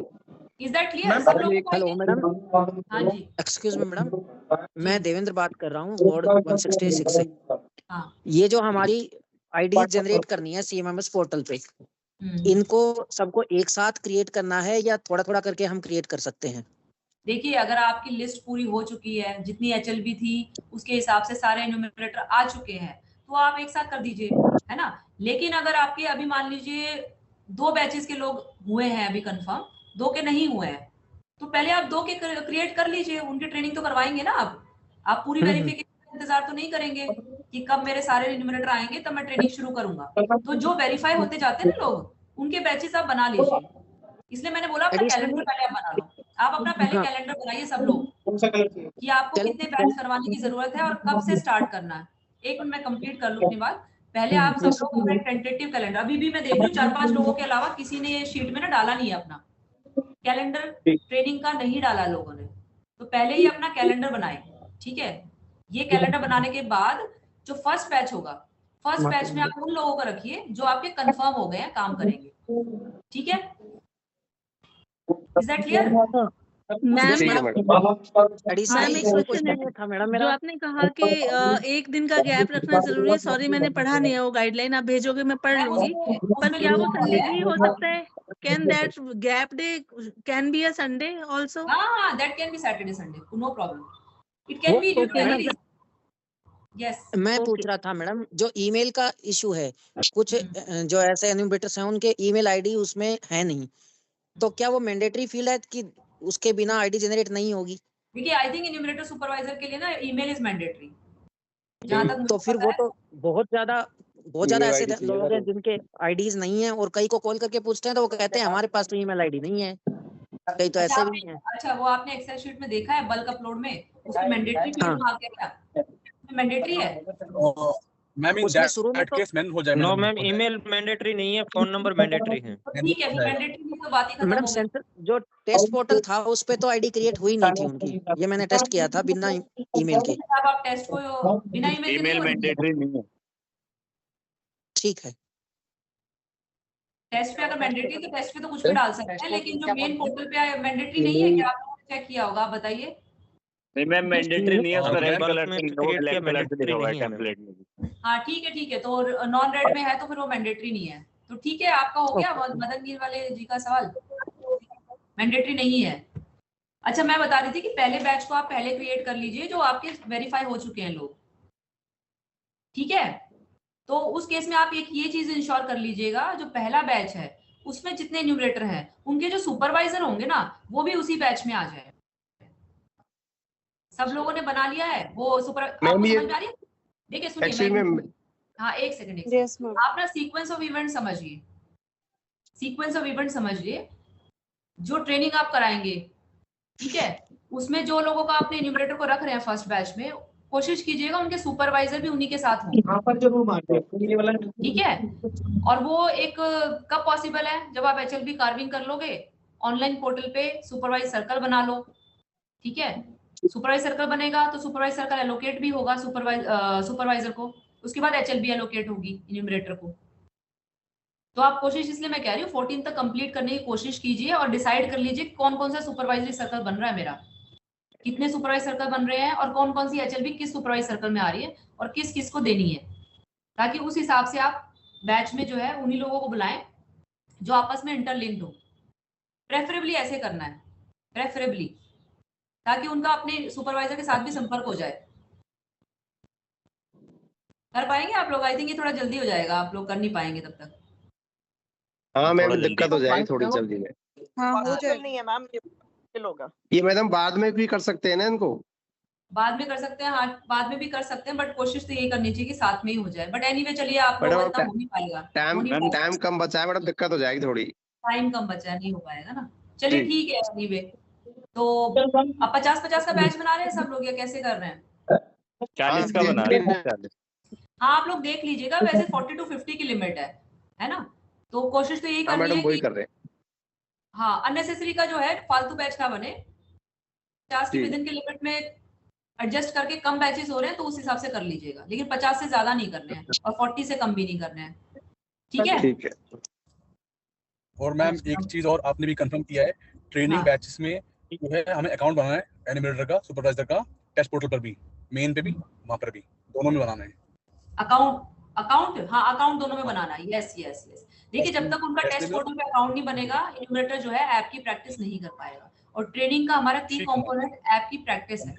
इज दैट क्लियर सब लोगों को? हेलो मैडम, हाँ जी, एक्सक्यूज मी मैडम, मैं देवेंद्र बात कर रहा हूँ वार्ड 166 से। हाँ। ये जो हमारी आईडी जनरेट करनी है सीएमएमएस पोर्टल पे, इनको सबको एक साथ क्रिएट करना है या थोड़ा थोड़ा करके हम क्रिएट कर सकते हैं? देखिए, अगर आपकी लिस्ट पूरी हो चुकी है, जितनी एचएलबी थी उसके हिसाब से सारे इन्यूमरेटर आ चुके हैं, तो आप एक साथ कर दीजिए, है ना? लेकिन अगर आपके अभी मान लीजिए 2 बैचेस के लोग हुए हैं अभी कंफर्म, 2 के नहीं हुए हैं, तो पहले आप 2 के क्रिएट कर लीजिए, उनकी ट्रेनिंग तो करवाएंगे ना आप पूरी वेरिफिकेशन का इंतजार तो नहीं करेंगे कि कब मेरे सारे इन्यूमरेटर आएंगे तब मैं ट्रेनिंग शुरू करूंगा। तो जो वेरीफाई होते जाते हैं ना लोग, उनके बैचेस आप बना लीजिए। इसलिए मैंने बोला अपना कैलेंडर पहले आप बना लो, आप अपना पहले कैलेंडर बनाइए सब लोग कि आपको कितने बैच करवाने की जरूरत है और कब से स्टार्ट करना है। एक मिनट मैं कंप्लीट कर लूं अपनी बात। पहले आप सब लोग अपना टेंटेटिव कैलेंडर, अभी भी मैं देख रही हूँ 4-5 लोगों के अलावा किसी ने ये शीट में ना डाला नहीं है अपना कैलेंडर, ट्रेनिंग का नहीं डाला लोगों ने, तो पहले ही अपना कैलेंडर बनाए, ठीक है? ये कैलेंडर बनाने के बाद जो फर्स्ट बैच होगा, फर्स्ट बैच में आप उन लोगों को रखिए जो आपके कंफर्म हो गए हैं काम करेंगे, ठीक है? Is that clear? मैम जो आपने कहा कि एक दिन का गैप रखना जरूरी है, सॉरी मैंने पढ़ा नहीं है वो गाइडलाइन, आप भेजोगे मैं पढ़ लूंगी, पर क्या वो संडे भी हो सकता है? Can that gap day can be a Sunday also? हाँ, that can be Saturday Sunday, no problem, it can be due to any reason. Yes, मैं पूछ रहा था मैडम, जो ईमेल का इशू है, कुछ जो ऐसे इन्यूमरेटर्स हैं उनके ईमेल आईडी उसमें है नहीं, तो क्या वो मैंडेटरी फील्ड है कि उसके बिना आईडी जनरेट नहीं होगी? देखिए, आई थिंक इन्यूमरेटर सुपरवाइजर के लिए ना ईमेल इज मैंडेटरी, जहां तक तो फिर वो तो बहुत ज्यादा ऐसे लोग हैं जिनके आईडीज नहीं है और कई को कॉल करके पूछते हैं तो वो कहते हैं हमारे पास तो ईमेल आईडी नहीं है, कई तो ऐसे भी हैं। अच्छा, वो आपने एक्सेल शीट में देखा है बल्क अपलोड में, उसमें मैंडेटरी फील्ड आ गया क्या? मैंडेटरी है ma'am, in that case man हो जाए। नो मैम, ईमेल मैंडेटरी नहीं है, फोन नंबर मैंडेटरी है। ठीक है, मैंडेटरी की तो बात ही खत्म मैडम हो गई। जो टेस्ट पोर्टल था उस पे तो आईडी क्रिएट हुई नहीं थी उनकी, ये मैंने टेस्ट किया था बिना ईमेल के। अब आप टेस्ट को बिना ईमेल मैंडेटरी नहीं है, ठीक है। टेस्ट पे अगर मैंडेटरी तो टेस्ट पे तो कुछ भी डाल सकते हैं, लेकिन जो मेन पोर्टल पे मैंडेटरी नहीं है, क्या आपने चेक किया होगा? आप बताइए। नहीं मैम, मैंडेटरी नहीं है, उसमें रेड कलर से ब्लैक कलर से लिखा हुआ है टेम्पलेट में। हाँ ठीक है, तो नॉन रेड में है तो फिर वो मैंडेटरी नहीं है, तो ठीक है, आपका हो गया मदन गिर वाले जी का सवाल, मैंडेटरी नहीं है। अच्छा, मैं बता रही थी कि पहले बैच को आप पहले क्रिएट कर लीजिए जो आपके वेरीफाई हो चुके हैं लोग, ठीक है? तो उस केस में आप एक ये चीज इंश्योर कर लीजिएगा, जो पहला बैच है उसमें जितने न्यूमरेटर हैं उनके जो सुपरवाइजर होंगे ना, वो भी उसी बैच में आ जाए। सब लोगों ने बना लिया है वो सुपर, आपको समझ में आ रही है? देखिए सुनिए, हाँ एक सेकंड, आप ना सीक्वेंस ऑफ इवेंट समझिए, सीक्वेंस ऑफ इवेंट समझिए। जो ट्रेनिंग आप कराएंगे, ठीक है, उसमें जो लोगों का आपने इन्यूमरेटर को रख रहे हैं फर्स्ट बैच में, कोशिश कीजिएगा उनके सुपरवाइजर भी उन्हीं के साथ हों, ठीक है? और वो एक कब पॉसिबल है? जब आप एचएलबी कार्विंग कर लोगे, ऑनलाइन पोर्टल पे सुपरवाइज सर्कल बना लो, ठीक है? सुपरवाइज सर्कल बनेगा तो सुपरवाइज सर्कल एलोकेट भी होगा सुपरवाइजर को, उसके बाद एचएलबी एलोकेट होगी इन्यूमरेटर को। तो आप कोशिश, इसलिए मैं कह रही हूँ 14 तक कंप्लीट करने की कोशिश कीजिए और डिसाइड कर लीजिए कौन कौन सा सुपरवाइजरी सर्कल बन रहा है मेरा, कितने सुपरवाइज सर्कल बन रहे हैं और कौन कौन सी एचएलबी किस सुपरवाइज सर्कल में आ रही है और किस किस को देनी है, ताकि उस हिसाब से आप बैच में जो है उन्हीं लोगों को बुलाएं जो आपस में इंटरलिंक्ड हो। प्रेफरेबली ऐसे करना है, प्रेफरेबली, ताकि उनका अपने सुपरवाइजर के साथ भी संपर्क हो जाए। कर पाएंगे आप लोग? आई थिंक ये थोड़ा जल्दी हो जाएगा, आप लोग कर नहीं पाएंगे तब तक। हाँ मैम, दिक्कत हो जाएगी थोड़ी जल्दी में। हाँ हो पॉसिबल जाएगा। नहीं है मैम, ये मुश्किल होगा। ये मैडम बाद में भी कर सकते हैं ना इनको? बाद में कर सकते हैं, हाँ बाद में भी कर सकते हैं, बट कोशिश तो यही करनी चाहिए कि साथ में ही हो जाए। बट एनीवे चलिए, आप लोगों इतना हो नहीं पाएगा, टाइम कम बचा है मैडम, दिक्कत हो जाएगी थोड़ी। टाइम कम बचा है, नहीं हो पाएगा ना। चलिए ठीक है। एनीवे तो अब 50-50 का बैच बना रहे हैं सब लोग या कैसे कर रहे हैं? 40 का बना रहे हैं। 40। हाँ आप लोग देख लीजिएगा, वैसे 40 to 50 की लिमिट है ना? तो कोशिश तो यही करनी है वही कि कर रहे हैं। हाँ अननेसेसरी का जो है फालतू बैच ना बने। 50 की विदिन के लिमिट में एडजस्ट करके कम बैचेस हो रहे हैं तो उस हिसाब से कर लीजिएगा, लेकिन 50 से ज्यादा नहीं करने हैं और 40 से कम भी नहीं करने हैं। ठीक है? ठीक है। और मैम एक चीज और आपने भी कंफर्म किया है, ट्रेनिंग बैचेस में जो है हमें अकाउंट बनाना है, एनिमेटर का, सुपरवाइजर का, टेस्ट पोर्टल पर भी, मेन पे भी, वहां पर भी, दोनों में बनाना है। अकाउंट हाँ अकाउंट दोनों में बनाना है। Yes yes yes. देखिए जब तक उनका टेस्ट पोर्टल पे अकाउंट नहीं बनेगा, एनिमेटर जो है ऐप की प्रैक्टिस नहीं कर पाएगा। और ट्रेनिंग का हमारा की कंपोनेंट ऐप की प्रैक्टिस है।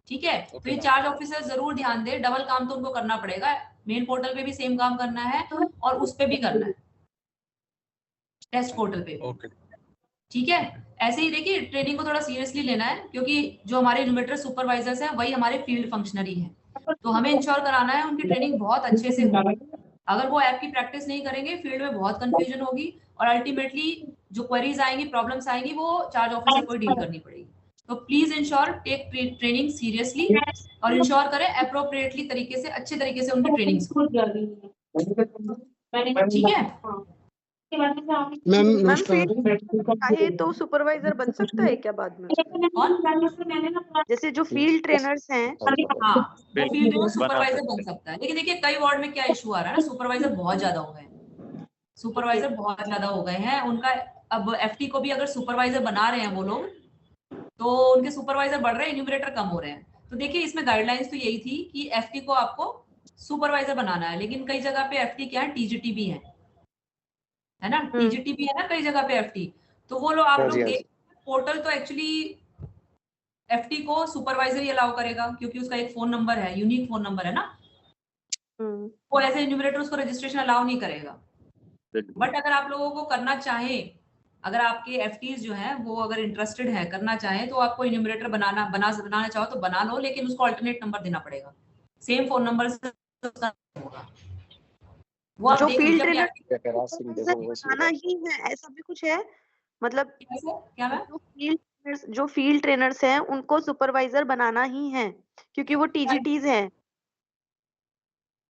ठीक है? तो ये चार्ज ऑफिसर जरूर ध्यान दे, डबल काम तो उनको करना पड़ेगा। मेन पोर्टल पे भी सेम काम करना है और उस पे भी करना है, टेस्ट पोर्टल पे भी। ठीक है? ऐसे ही देखिए ट्रेनिंग को थोड़ा सीरियसली लेना है, क्योंकि जो हमारे एनिमेटर सुपरवाइजर्स हैं वही हमारे फील्ड फंक्शनरी हैं, तो हमें इंश्योर कराना है उनकी ट्रेनिंग बहुत अच्छे से हो। अगर वो ऐप की प्रैक्टिस नहीं करेंगे, फील्ड में बहुत कंफ्यूजन होगी और अल्टीमेटली जो क्वेरीज आएंगी, प्रॉब्लम्स आएंगी, वो चार्ज ऑफिसर को डील करनी पड़ेगी। तो please ensure take training seriously और इंश्योर करें अप्रोप्रिएटली तरीके से, अच्छे तरीके से उनकी ट्रेनिंग। ठीक है मैम? चाहे तो सुपरवाइजर बन सकता है क्या बाद में? जैसे जो फील्ड ट्रेनर्स हैं, हाँ वो फील्ड ट्रेनर सुपरवाइजर बन सकता है। लेकिन देखिए कई वार्ड में क्या इशू आ रहा है ना, सुपरवाइजर बहुत ज्यादा हो गए हैं, उनका अब एफटी को भी अगर सुपरवाइजर बना रहे हैं वो लोग, तो उनके सुपरवाइजर बढ़ रहे हैं, एन्यूमरेटर कम हो रहे हैं। तो देखिए इसमें गाइडलाइंस तो यही थी कि एफटी को आपको सुपरवाइजर बनाना है, लेकिन कई जगह पे एफटी क्या है, टीजीटी भी है ना, टीजीटी भी है ना कई जगह पे एफटी। तो वो लोग आप लोग देख, पोर्टल तो एक्चुअली एफटी को सुपरवाइजर ही अलाउ करेगा, क्योंकि उसका एक फोन नंबर है, यूनिक फोन नंबर है ना। वो एज ए एन्यूमरेटर उसको रजिस्ट्रेशन अलाउ नहीं करेगा। बट अगर आप लोगों को करना चाहें, अगर आपके एफटीज जो हैं वो अगर इंटरेस्टेड है करना चाहें, तो आपको एन्यूमरेटर बनाना चाहो तो बना लो, लेकिन उसको अल्टरनेट नंबर देना पड़ेगा, सेम फोन नंबर से उसका होगा। वो जो फील्ड ट्रेनर बनाना ही है, ऐसा भी कुछ है? मतलब क्या मैम? जो फील्ड ट्रेनर्स हैं उनको सुपरवाइजर बनाना ही है, क्योंकि वो टीजीटीज हैं।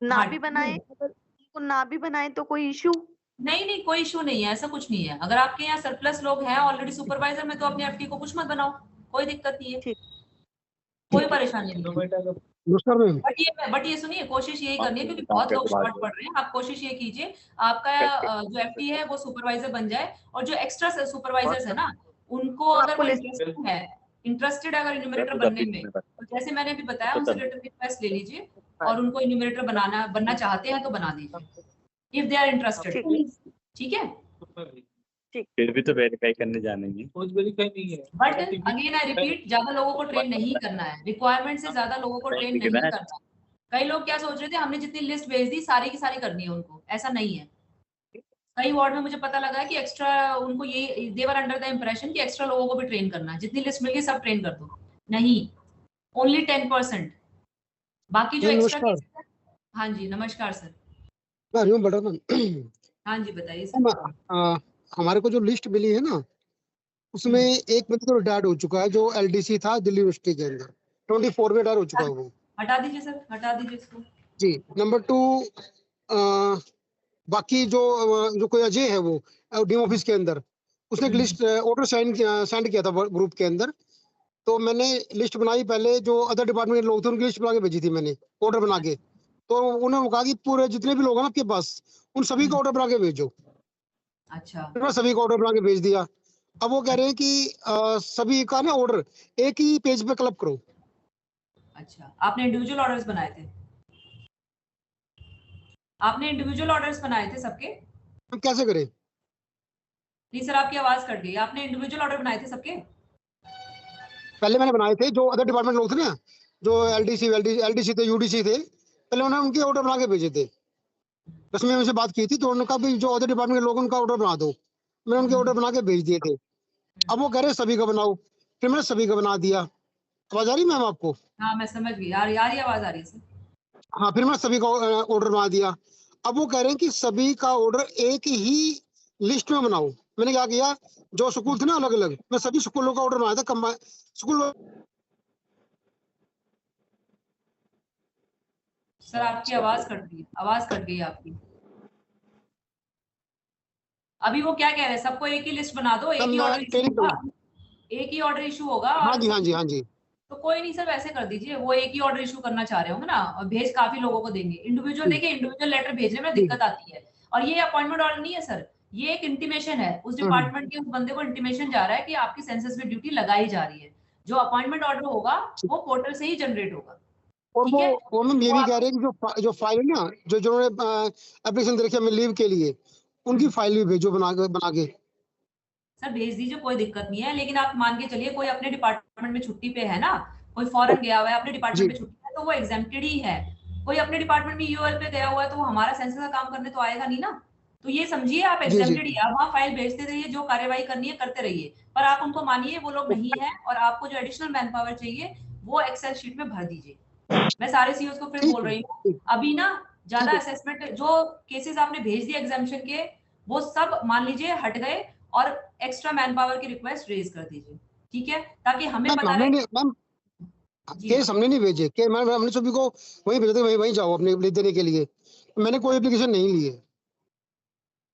ना भी बनाए, अगर उनको ना भी बनाए तो कोई इशू नहीं, कोई इशू नहीं है, ऐसा कुछ नहीं है। अगर आपके यहाँ सरप्लस लोग हैं ऑलरेडी सुपरवाइजर में, तो अपने एफटी को कुछ मत बनाओ, कोई दिक्कत नहीं है, कोई परेशानी नहीं। बट ये सुनिए, कोशिश यही करनी है, क्योंकि बहुत लोग शॉर्ट पड़ रहे हैं। आप कोशिश ये कीजिए आपका जो एफटी है वो सुपरवाइजर बन जाए, और जो एक्स्ट्रा सुपरवाइजर्स है ना, उनको अगर इंटरेस्टेड अगर एन्यूमरेटर बनने में, तो जैसे मैंने अभी बताया, उनसे लेटर रिक्वेस्ट ले लीजिए और उनको एन्यूमरेटर बनना चाहते हैं तो बना दीजिए, इफ दे आर इंटरेस्टेड। ठीक है? फिर भी तो वेरीफाई करने जानेंगे। बट अगेन आई रिपीट, ज्यादा लोगों को ट्रेन नहीं करना है, रिक्वायरमेंट से ज्यादा लोगों को ट्रेन नहीं करना। कई लोग क्या सोच रहे थे, हमने जितनी लिस्ट भेज दी सारी की सारी करनी है उनको, ऐसा नहीं है। कई वार्ड में मुझे पता लगा कि एक्स्ट्रा उनको ये दे वर अंडर द इंप्रेशन कि एक्स्ट्रा लोगों को भी ट्रेन करना है, जितनी लिस्ट मिल गई सब ट्रेन कर दो। नहीं, ओनली 10%, बाकी जो एक्स्ट्रा। हाँ जी नमस्कार सर। हाँ जी बताइए सर। हमारे को जो लिस्ट मिली है ना, उसमें एक बंदा तो रिटायर्ड हो चुका है, जो एलडीसी था दिल्ली यूनिवर्सिटी के अंदर, 24 में रिटायर हो चुका है वो। हटा दीजिए सर, हटा दीजिए इसको। जी। नंबर 2, बाकी जो कोई अजय है वो डीएम ऑफिस के अंदर, उसने एक लिस्ट ऑर्डर सेंड किया था ग्रुप के अंदर, तो मैंने लिस्ट बनाई पहले, जो अदर डिपार्टमेंट के लोग थे उनकी लिस्ट बना के भेजी थी मैंने, ऑर्डर बना के। तो उन्होंने कहा कि पूरे जितने भी लोग हैं आपके पास, उन सभी का ऑर्डर बना के भेजो। अच्छा। सभी का ऑर्डर बना के भेज दिया। अब वो कह रहे हैं कि सभी का ना ऑर्डर एक ही पेज पे क्लब करो। अच्छा, आपने इंडिविजुअल ऑर्डर्स बनाए थे? आपने इंडिविजुअल ऑर्डर्स बनाए थे सबके? हम कैसे करें? नहीं सर, आपकी आवाज कट गई। आपने इंडिविजुअल ऑर्डर बनाए थे सबके? पहले मैंने बनाए थे, जो अदर डिपार्टमेंट लोग थे ना, जो एलडीसी थे, यूडीसी थे, पहले उन्होंने उनके ऑर्डर बना के भेजे थे, बस मैं उनसे बात की थी तो उन्होंने कहा भाई जो अदर डिपार्टमेंट के लोग उनका ऑर्डर बना दो, मैंने उनके ऑर्डर बना के भेज दिए थे। अब वो कह रहे सभी का बनाओ, फिर मैंने सभी का बना दिया। आवाज आ रही मैम आपको? हाँ मैं समझ गई यार, यार आवाज आ रही है सर। हाँ, फिर मैं सभी का ऑर्डर बना दिया। अब वो कह रहे हैं कि सभी का ऑर्डर एक ही लिस्ट में बनाओ। मैंने क्या किया, जो स्कूल थे ना अलग अलग, मैं सभी स्कूलों का ऑर्डर बनाया था, कंबाइन स्कूल। सर आपकी आवाज कट गई, आवाज कट गई आपकी। अभी वो क्या कह रहे हैं, सबको एक ही लिस्ट बना दो, एक ही ऑर्डर इशू होगा, एक ही ऑर्डर इशू होगा। हाँ जी, हाँ जी, हाँ जी। तो कोई नहीं सर, वैसे कर दीजिए, वो एक ही ऑर्डर इशू करना चाह रहे होंगे ना, और भेज काफी लोगों को देंगे। इंडिविजुअल देखिए, इंडिविजुअल लेटर भेजने में दिक्कत आती है, और ये अपॉइंटमेंट ऑर्डर नहीं है सर, ये एक इंटीमेशन है। उस डिपार्टमेंट के उस बंदे को इंटीमेशन जा रहा है कि आपकी सेंसस में ड्यूटी लगाई जा रही है। जो अपॉइंटमेंट ऑर्डर होगा वो पोर्टल से ही जनरेट होगा। और वो मैम ये भी कह रहे हैं कि जो फाइल है ना, जो जिन्होंने एप्लीकेशन दे रखी है लीव के लिए, उनकी फाइल भी भेजो बना के। सर भेज दीजिए, कोई दिक्कत नहीं है, लेकिन आप मान के चलिए कोई अपने डिपार्टमेंट में छुट्टी पे है ना, कोई फॉरेन गया हुआ है अपने डिपार्टमेंट में छुट्टी है, तो वो एग्जेम्प्टेड ही है। कोई अपने डिपार्टमेंट में यूएल पे गया हुआ है तो वो हमारा सेंसस का काम करने तो आएगा नहीं ना। तो ये समझिए आप एग्जेम्प्टेड ही है, वहाँ फाइल भेजते रहिए, जो कार्यवाही करनी है करते रहिए, पर आप उनको मानिए वो लोग नहीं है, और आपको जो एडिशनल मैन पावर चाहिए वो एक्सेल शीट में भर दीजिए। मैं सारे सीईओज को फिर बोल रही हूँ, अभी ना ज्यादा असेसमेंट, जो केसेस आपने भेज दिए एग्जामिशन के, वो सब मान लीजिए हट गए, और एक्स्ट्रा मैन पावर की रिक्वेस्ट रेज कर दीजिए, ठीक है, ताकि हमें पता रहे। मैम केस हमने नहीं भेजे, के मैम हमने सभी को वहीं भेजे थे, वहीं जाओ अपने ले देने के लिए। मैंने कोई एप्लीकेशन नहीं ली है।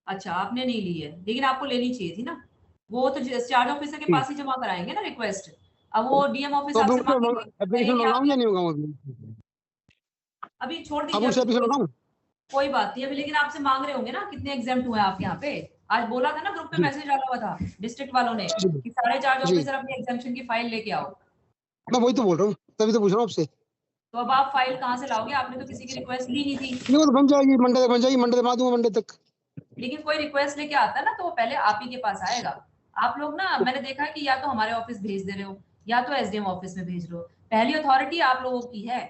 अच्छा आपने नहीं ली है, लेकिन आपको लेनी चाहिए थी ना, वो तो चार्ज ऑफिसर के पास ही जमा कराएंगे ना रिक्वेस्ट। अब वो डीएम ऑफिस आपसे एप्लीकेशन मंगाऊं या नहीं मंगाऊं? अभी छोड़ अब उनसे एप्लीकेशन मंगाऊं? कोई बात नहीं, अभी लेकिन आपसे मांग रहे होंगे ना कितने एग्जाम्प्ट हुए आप यहाँ पे। आज बोला था ना ग्रुप पे मैसेज डाला हुआ था डिस्ट्रिक्ट वालों ने कि सारे चार्ज ऑफिसर अपनी एग्जाम्पशन की फाइल लेके आओ। मैं वही तो बोल रहा हूँ, तभी तो पूछ रहा हूँ आपसे। तो अब आप फाइल कहाँ से लाओगे, आपने तो किसी की रिक्वेस्ट ली नहीं थी। नहीं, वो तो बन जाएगी, मंडे तक बन जाएगी, मंडे तक बना दूंगा, मंडे तक। लेकिन कोई रिक्वेस्ट लेके आता है ना तो वो पहले आप ही के पास आएगा। आप लोग ना, मैंने देखा है कि या तो हमारे ऑफिस भेज दे रहे हो या तो एसडीएम ऑफिस में भेज रहे हो। पहली अथॉरिटी आप लोगों की है,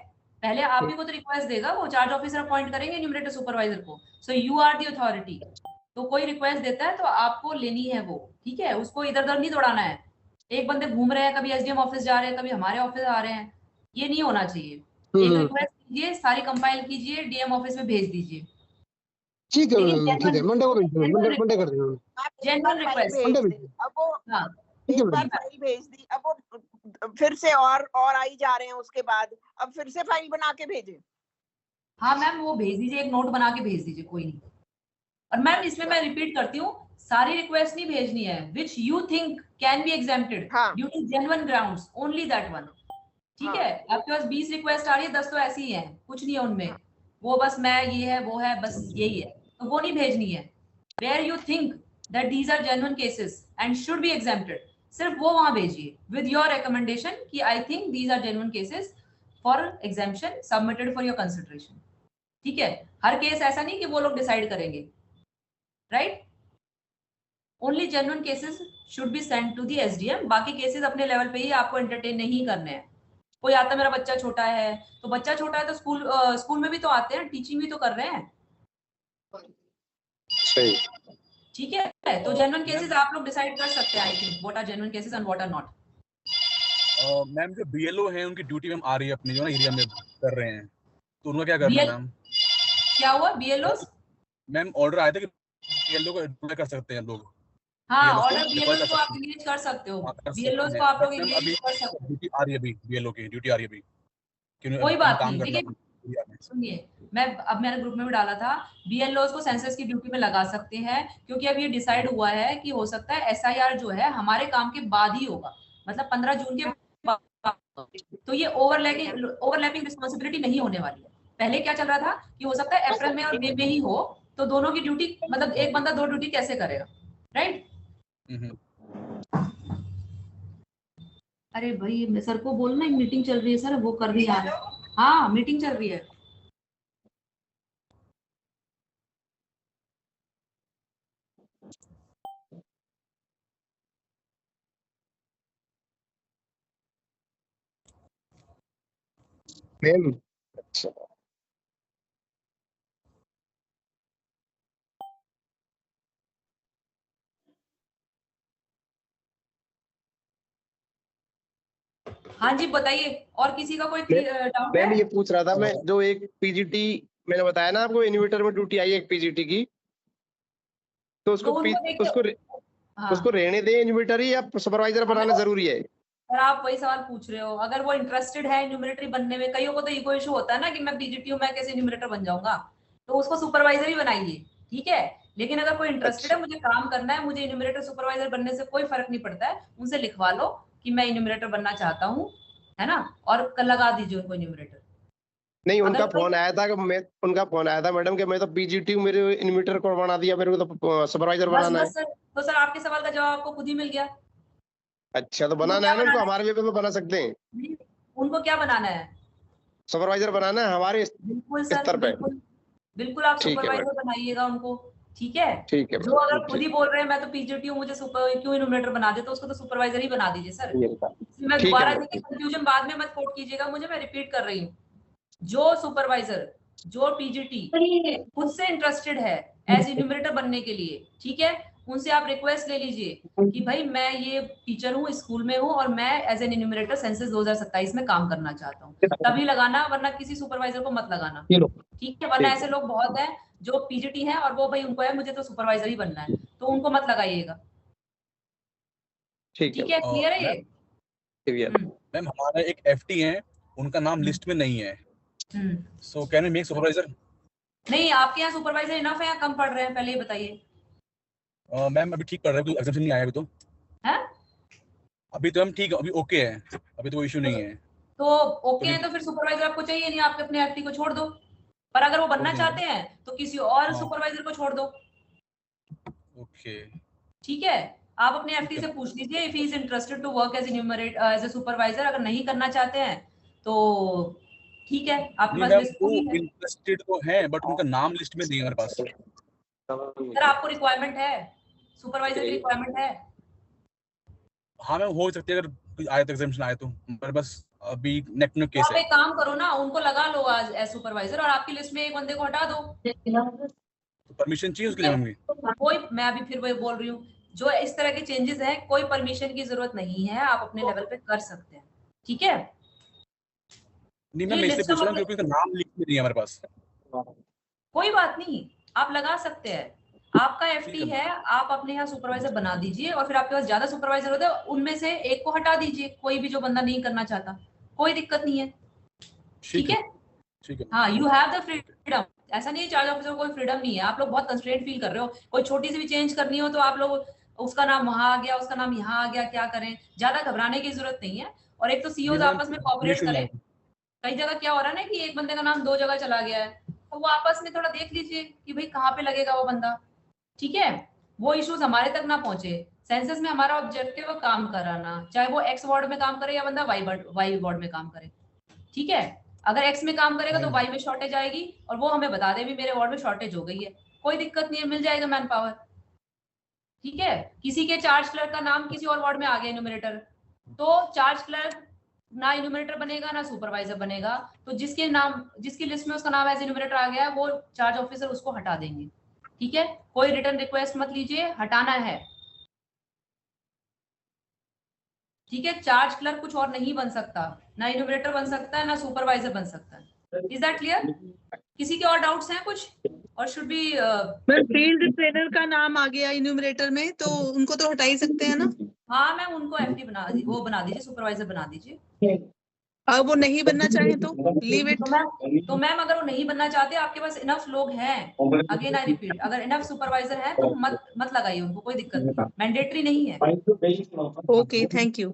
पहले आप ही को तो रिक्वेस्ट देगा, वो चार्ज ऑफिसर अपॉइंट करेंगे न्यूमरेटर सुपरवाइजर को। So you are the authority. तो कोई रिक्वेस्ट देता है तो आपको लेनी है वो, ठीक है, उसको इधर उधर नहीं दौड़ाना है। एक बंदे घूम रहे हैं, कभी एसडीएम ऑफिस जा रहे हैं, कभी हमारे ऑफिस आ रहे हैं, ये नहीं होना चाहिए। एक रिक्वेस्ट कीजिए, सारी कंपाइल कीजिए, डीएम ऑफिस में भेज दीजिए। ठीक है, ठीक है, मंडे को भेज दूंगा, मंडे कर देना। Genuine request. अब वो एक बार फाइल भेज दी, अब वो फिर से और आई जा रहे हैं उसके बाद, अब फिर से फाइल बना के भेजे। हाँ मैम वो भेज दीजिए, एक नोट बना के भेज दीजिए, कोई नहीं। और मैम इसमें मैं रिपीट करती हूँ, सारी रिक्वेस्ट नहीं भेजनी है, which you think can be exempted due to genuine grounds, only that one. ठीक है, आपके पास 20 रिक्वेस्ट आ रही है, 10 तो ऐसी ही है, कुछ नहीं है उनमें, वो बस मैं ये है वो है, बस यही है, तो वो नहीं भेजनी है। Where you think that these are genuine cases and should be exempted, सिर्फ वो वहां भेजिए विद योर रिकमेंडेशन कि I think these are genuine cases for exemption submitted for your consideration. ठीक है, हर केस ऐसा नहीं कि वो लोग डिसाइड करेंगे, right. Only genuine cases should be send to the SDM, बाकी केसेस अपने लेवल पे ही आपको एंटरटेन नहीं करने हैं। कोई आता मेरा बच्चा छोटा है, तो बच्चा छोटा है तो स्कूल में भी तो आते हैं, टीचिंग भी तो कर रहे हैं। सही, ठीक है, तो जेन्युइन केसेस आप लोग डिसाइड कर सकते हैं, I think what are genuine cases and what are not. Ma'am जो बीएलओ हैं उनकी ड्यूटी मैम आ रही है अपनी जो ना एरिया में कर रहे हैं, तो उनका क्या करना है मैम? क्या हुआ बीएलओ? मैम ऑर्डर आया था कि बीएलओ को एम्प्लॉय कर सकते हैं लोग। हाँ, ऑर्डर बीएलओ को आप इंगेज कर सकते हो, बीएलओ को आप लोग इंगेज कर सकते हो। ड्यूटी आ रही है अभी, बीएलओ की ड्यूटी आ रही है अभी, कोई बात नहीं। देखिए सुनिए, मैं अब मैंने ग्रुप में भी डाला था, बीएलओ को सेंसस की ड्यूटी में लगा सकते हैं, क्योंकि अब ये डिसाइड हुआ है कि हो सकता है एसआईआर जो है हमारे काम के बाद ही होगा, मतलब 15 जून के बाद, तो ये ओवरलैपिंग रिस्पॉन्सिबिलिटी नहीं होने वाली है। पहले क्या चल रहा था कि हो सकता है अप्रैल में और मई में ही हो, तो दोनों की ड्यूटी, मतलब एक बंदा 2 ड्यूटी कैसे करेगा, राइट। अरे भाई सर को बोलना, मीटिंग चल रही है सर, वो कर रही है। हाँ मीटिंग चल रही है। मैम अच्छा हाँ जी बताइए, और किसी का कोई डाउट मैं है? ये पूछ रहा था, मैं जो एक पीजीटी मैंने बताया ना आपको, इन्वर्टर में ड्यूटी आई है एक पीजीटी की, तो उसको उसको रहने दें इन्वर्टर ही, या सुपरवाइजर बनाना जरूरी है? सर आप वही सवाल पूछ रहे हो, अगर वो इंटरेस्टेड है न्यूमरेटरी बनने में, कईयों को तो ईगो इशू होता है ना कि मैं पीजीटी हूं, मैं कैसे न्यूमरेटर बन जाऊंगा, तो उसको सुपरवाइजर ही बनाइए, ठीक है। लेकिन अगर कोई इंटरेस्टेड है, मुझे काम करना है, मुझे न्यूमरेटर सुपरवाइजर बनने से कोई फर्क नहीं पड़ता है, उनसे लिखवा लो कि मैं न्यूमरेटर बनना चाहता हूँ, है ना, और लगा दीजिए उनको न्यूमरेटर। नहीं, उनका फोन आया था मैडम कि मैं तो पीजीटी हूँ, मेरे इन्वर्टर को बना दिया, मेरे को तो सुपरवाइजर बनाना है। तो सर आपके सवाल का जवाब आपको खुद ही मिल गया। अच्छा, तो बनाना है ना उनको, हमारे वे पे बना सकते हैं। उनको क्या बनाना है? सुपरवाइजर बनाना है हमारे स्तर पे। बिल्कुल आप सुपरवाइजर बनाइएगा उनको, ठीक है। ठीक है, जो अगर खुद ही बोल रहे हैं मैं तो पीजीटी हूँ, मुझे क्यों इन्यूमरेटर बना दे, तो उसको तो सुपरवाइजर ही बना दीजिए सर। मैं दोबारा देखिए कंफ्यूजन बाद में मत कोट कीजिएगा मुझे, मैं रिपीट कर रही हूँ। जो सुपरवाइजर, जो पीजीटी खुद से इंटरेस्टेड है एज इन्यूमरेटर बनने के लिए, ठीक है, उनसे आप रिक्वेस्ट ले लीजिए कि भाई मैं ये टीचर हूँ, स्कूल में हूँ, और मैं एज एन इन्यूमरेटर सेंसस 2027 में काम करना चाहता हूँ, तभी लगाना, वरना किसी सुपरवाइजर को मत लगाना, ठीक है। वरना ऐसे लोग बहुत हैं जो पीजीटी हैं और वो भाई उनको है मुझे तो सुपरवाइजर ही बनना है, तो उनको मत लगाइएगा, ठीक है। क्लियर है ये? मैम हमारा एक एफटी है, उनका नाम लिस्ट में नहीं है, so can we make supervisor? नहीं, आपके यहाँ सुपरवाइजर इनफ है या कम पढ़ रहे हैं, पहले ये बताइए। मैम अभी ठीक पढ़ रहे हैं, कोई एग्जाम्पशन नहीं आया अभी तो। हैं? अभी तो हम ठीक, अभी ओके है, अभी तो कोई इशू नहीं है। तो ओके है तो फिर सुपरवाइजर आपको चाहिए नहीं, आप अपने एफटी को छोड़ दो, पर अगर वो बनना चाहते हैं तो किसी और सुपरवाइजर को छोड़ दो। ओके, ठीक है, आप अपने एफटी से पूछ लीजिए if he is interested to work as as a supervisor. अगर नहीं करना चाहते हैं तो ठीक है, आपके पास लिस्ट पूरी है। इंटरेस्टेड तो है बट उनका नाम लिस्ट में नहीं है हमारे पास। सर आपको रिक्वायरमेंट है, सुपरवाइजर की रिक्वायरमेंट है? हाँ मैम, हो सकती है अगर कोई आए तो एग्जाम्पशन आए तो, पर बस अभी नेट में केस है। आप एक काम करो ना, उनको लगा लो एज सुपरवाइजर और आपकी लिस्ट में एक बंदे को हटा दो। तो परमिशन चाहिए उसके लिए हमें? कोई, मैं अभी फिर वही बोल रही हूँ, जो इस तरह के चेंजेस हैं कोई परमिशन की जरूरत नहीं है, आप अपने लेवल पे कर सकते हैं, ठीक है। नहीं मैं इसलिए पूछ रहा हूं क्योंकि नाम लिख नहीं है हमारे पास। कोई बात नहीं, आप लगा सकते हैं, आपका एफटी है, आप अपने यहाँ सुपरवाइजर बना दीजिए, और फिर आपके पास ज्यादा सुपरवाइजर होते हैं, उनमें से एक को हटा दीजिए, कोई भी जो बंदा नहीं करना चाहता, कोई दिक्कत नहीं है, ठीक है। हाँ, यू हैव द फ्रीडम, ऐसा नहीं है चार्ज ऑफिसर को कोई फ्रीडम नहीं है, आप लोग बहुत कंस्ट्रेंट फील कर रहे हो, कोई छोटी सी भी चेंज करनी हो तो आप लोग उसका नाम वहां आ गया, उसका नाम यहाँ आ गया, क्या करें, ज्यादा घबराने की जरूरत नहीं है। और एक तो सीईओज आपस में कोऑपरेट करें, कई जगह क्या हो रहा है ना कि एक बंदे का नाम 2 जगह चला गया है, तो वो आपस में थोड़ा देख लीजिए कि भाई कहाँ पे लगेगा वो बंदा, ठीक है। वो इश्यूज हमारे तक ना पहुंचे। सेंसस में हमारा ऑब्जेक्टिव है काम कराना, चाहे वो एक्स वार्ड में काम करे या बंदा वाई वार्ड में काम करे, ठीक है। अगर एक्स में काम करेगा तो वाई में शॉर्टेज आएगी, और वो हमें बता दे भी मेरे वार्ड में शॉर्टेज हो गई है, कोई दिक्कत नहीं है, मिल जाएगा मैन पावर, ठीक है। किसी के चार्ज क्लर्क का नाम किसी और वार्ड में आ गया इन्यूमरेटर, तो चार्ज क्लर्क ना इन्यूमरेटर बनेगा ना सुपरवाइजर बनेगा, तो जिसकी लिस्ट में उसका नाम एज इन्यूमरेटर आ गया है वो चार्ज ऑफिसर उसको हटा देंगे, ठीक है। कोई रिटर्न रिक्वेस्ट मत लीजिए, हटाना है, ठीक है। चार्ज क्लर्क कुछ और नहीं बन सकता, ना इन्यूमरेटर बन सकता है ना सुपरवाइजर बन सकता है। Is that clear? किसी के और डाउट्स हैं कुछ? और शुड बी फील्ड ट्रेनर का नाम आ गया इन्यूमरेटर में, तो उनको तो हटा ही सकते हैं ना? हाँ मैम, उनको एफडी बना दीजिए, सुपरवाइजर बना दीजिए। अब वो नहीं बनना चाहे तो लीव इट। तो मैम अगर वो नहीं बनना चाहते, आपके पास इनफ लोग हैं, अगेन आई रिपीट, अगर इनफ सुपरवाइजर है तो मत लगाइए उनको, कोई दिक्कत नहीं, मैंडेटरी नहीं है। Okay, thank you.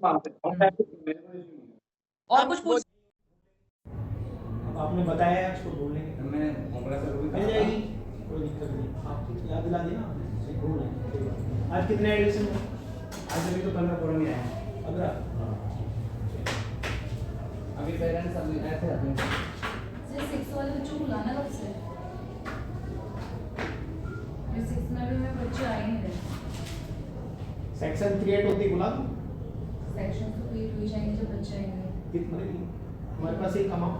और कुछ पूछ? आपने बताया है उसको बोलने के, मैंने मिल जाएगी, कोई दिक्कत नहीं, आप याद दिला देना, बोल लें। आज कितने एडिशन है? आज अभी तो 15 फॉर्म ही आए हैं। 15? अभी पेरेंट्स अभी आए थे अपने सर 6 वाले बच्चों को लाना कब से? ये 6 में भी मैं बच्चे आए नहीं रहे। सेक्शन क्रिएट होती बुला दो। सेक्शन तो क्रिएट हो जाएंगे जब बच्चे आएंगे। कितने हमारे पास एक कमाओ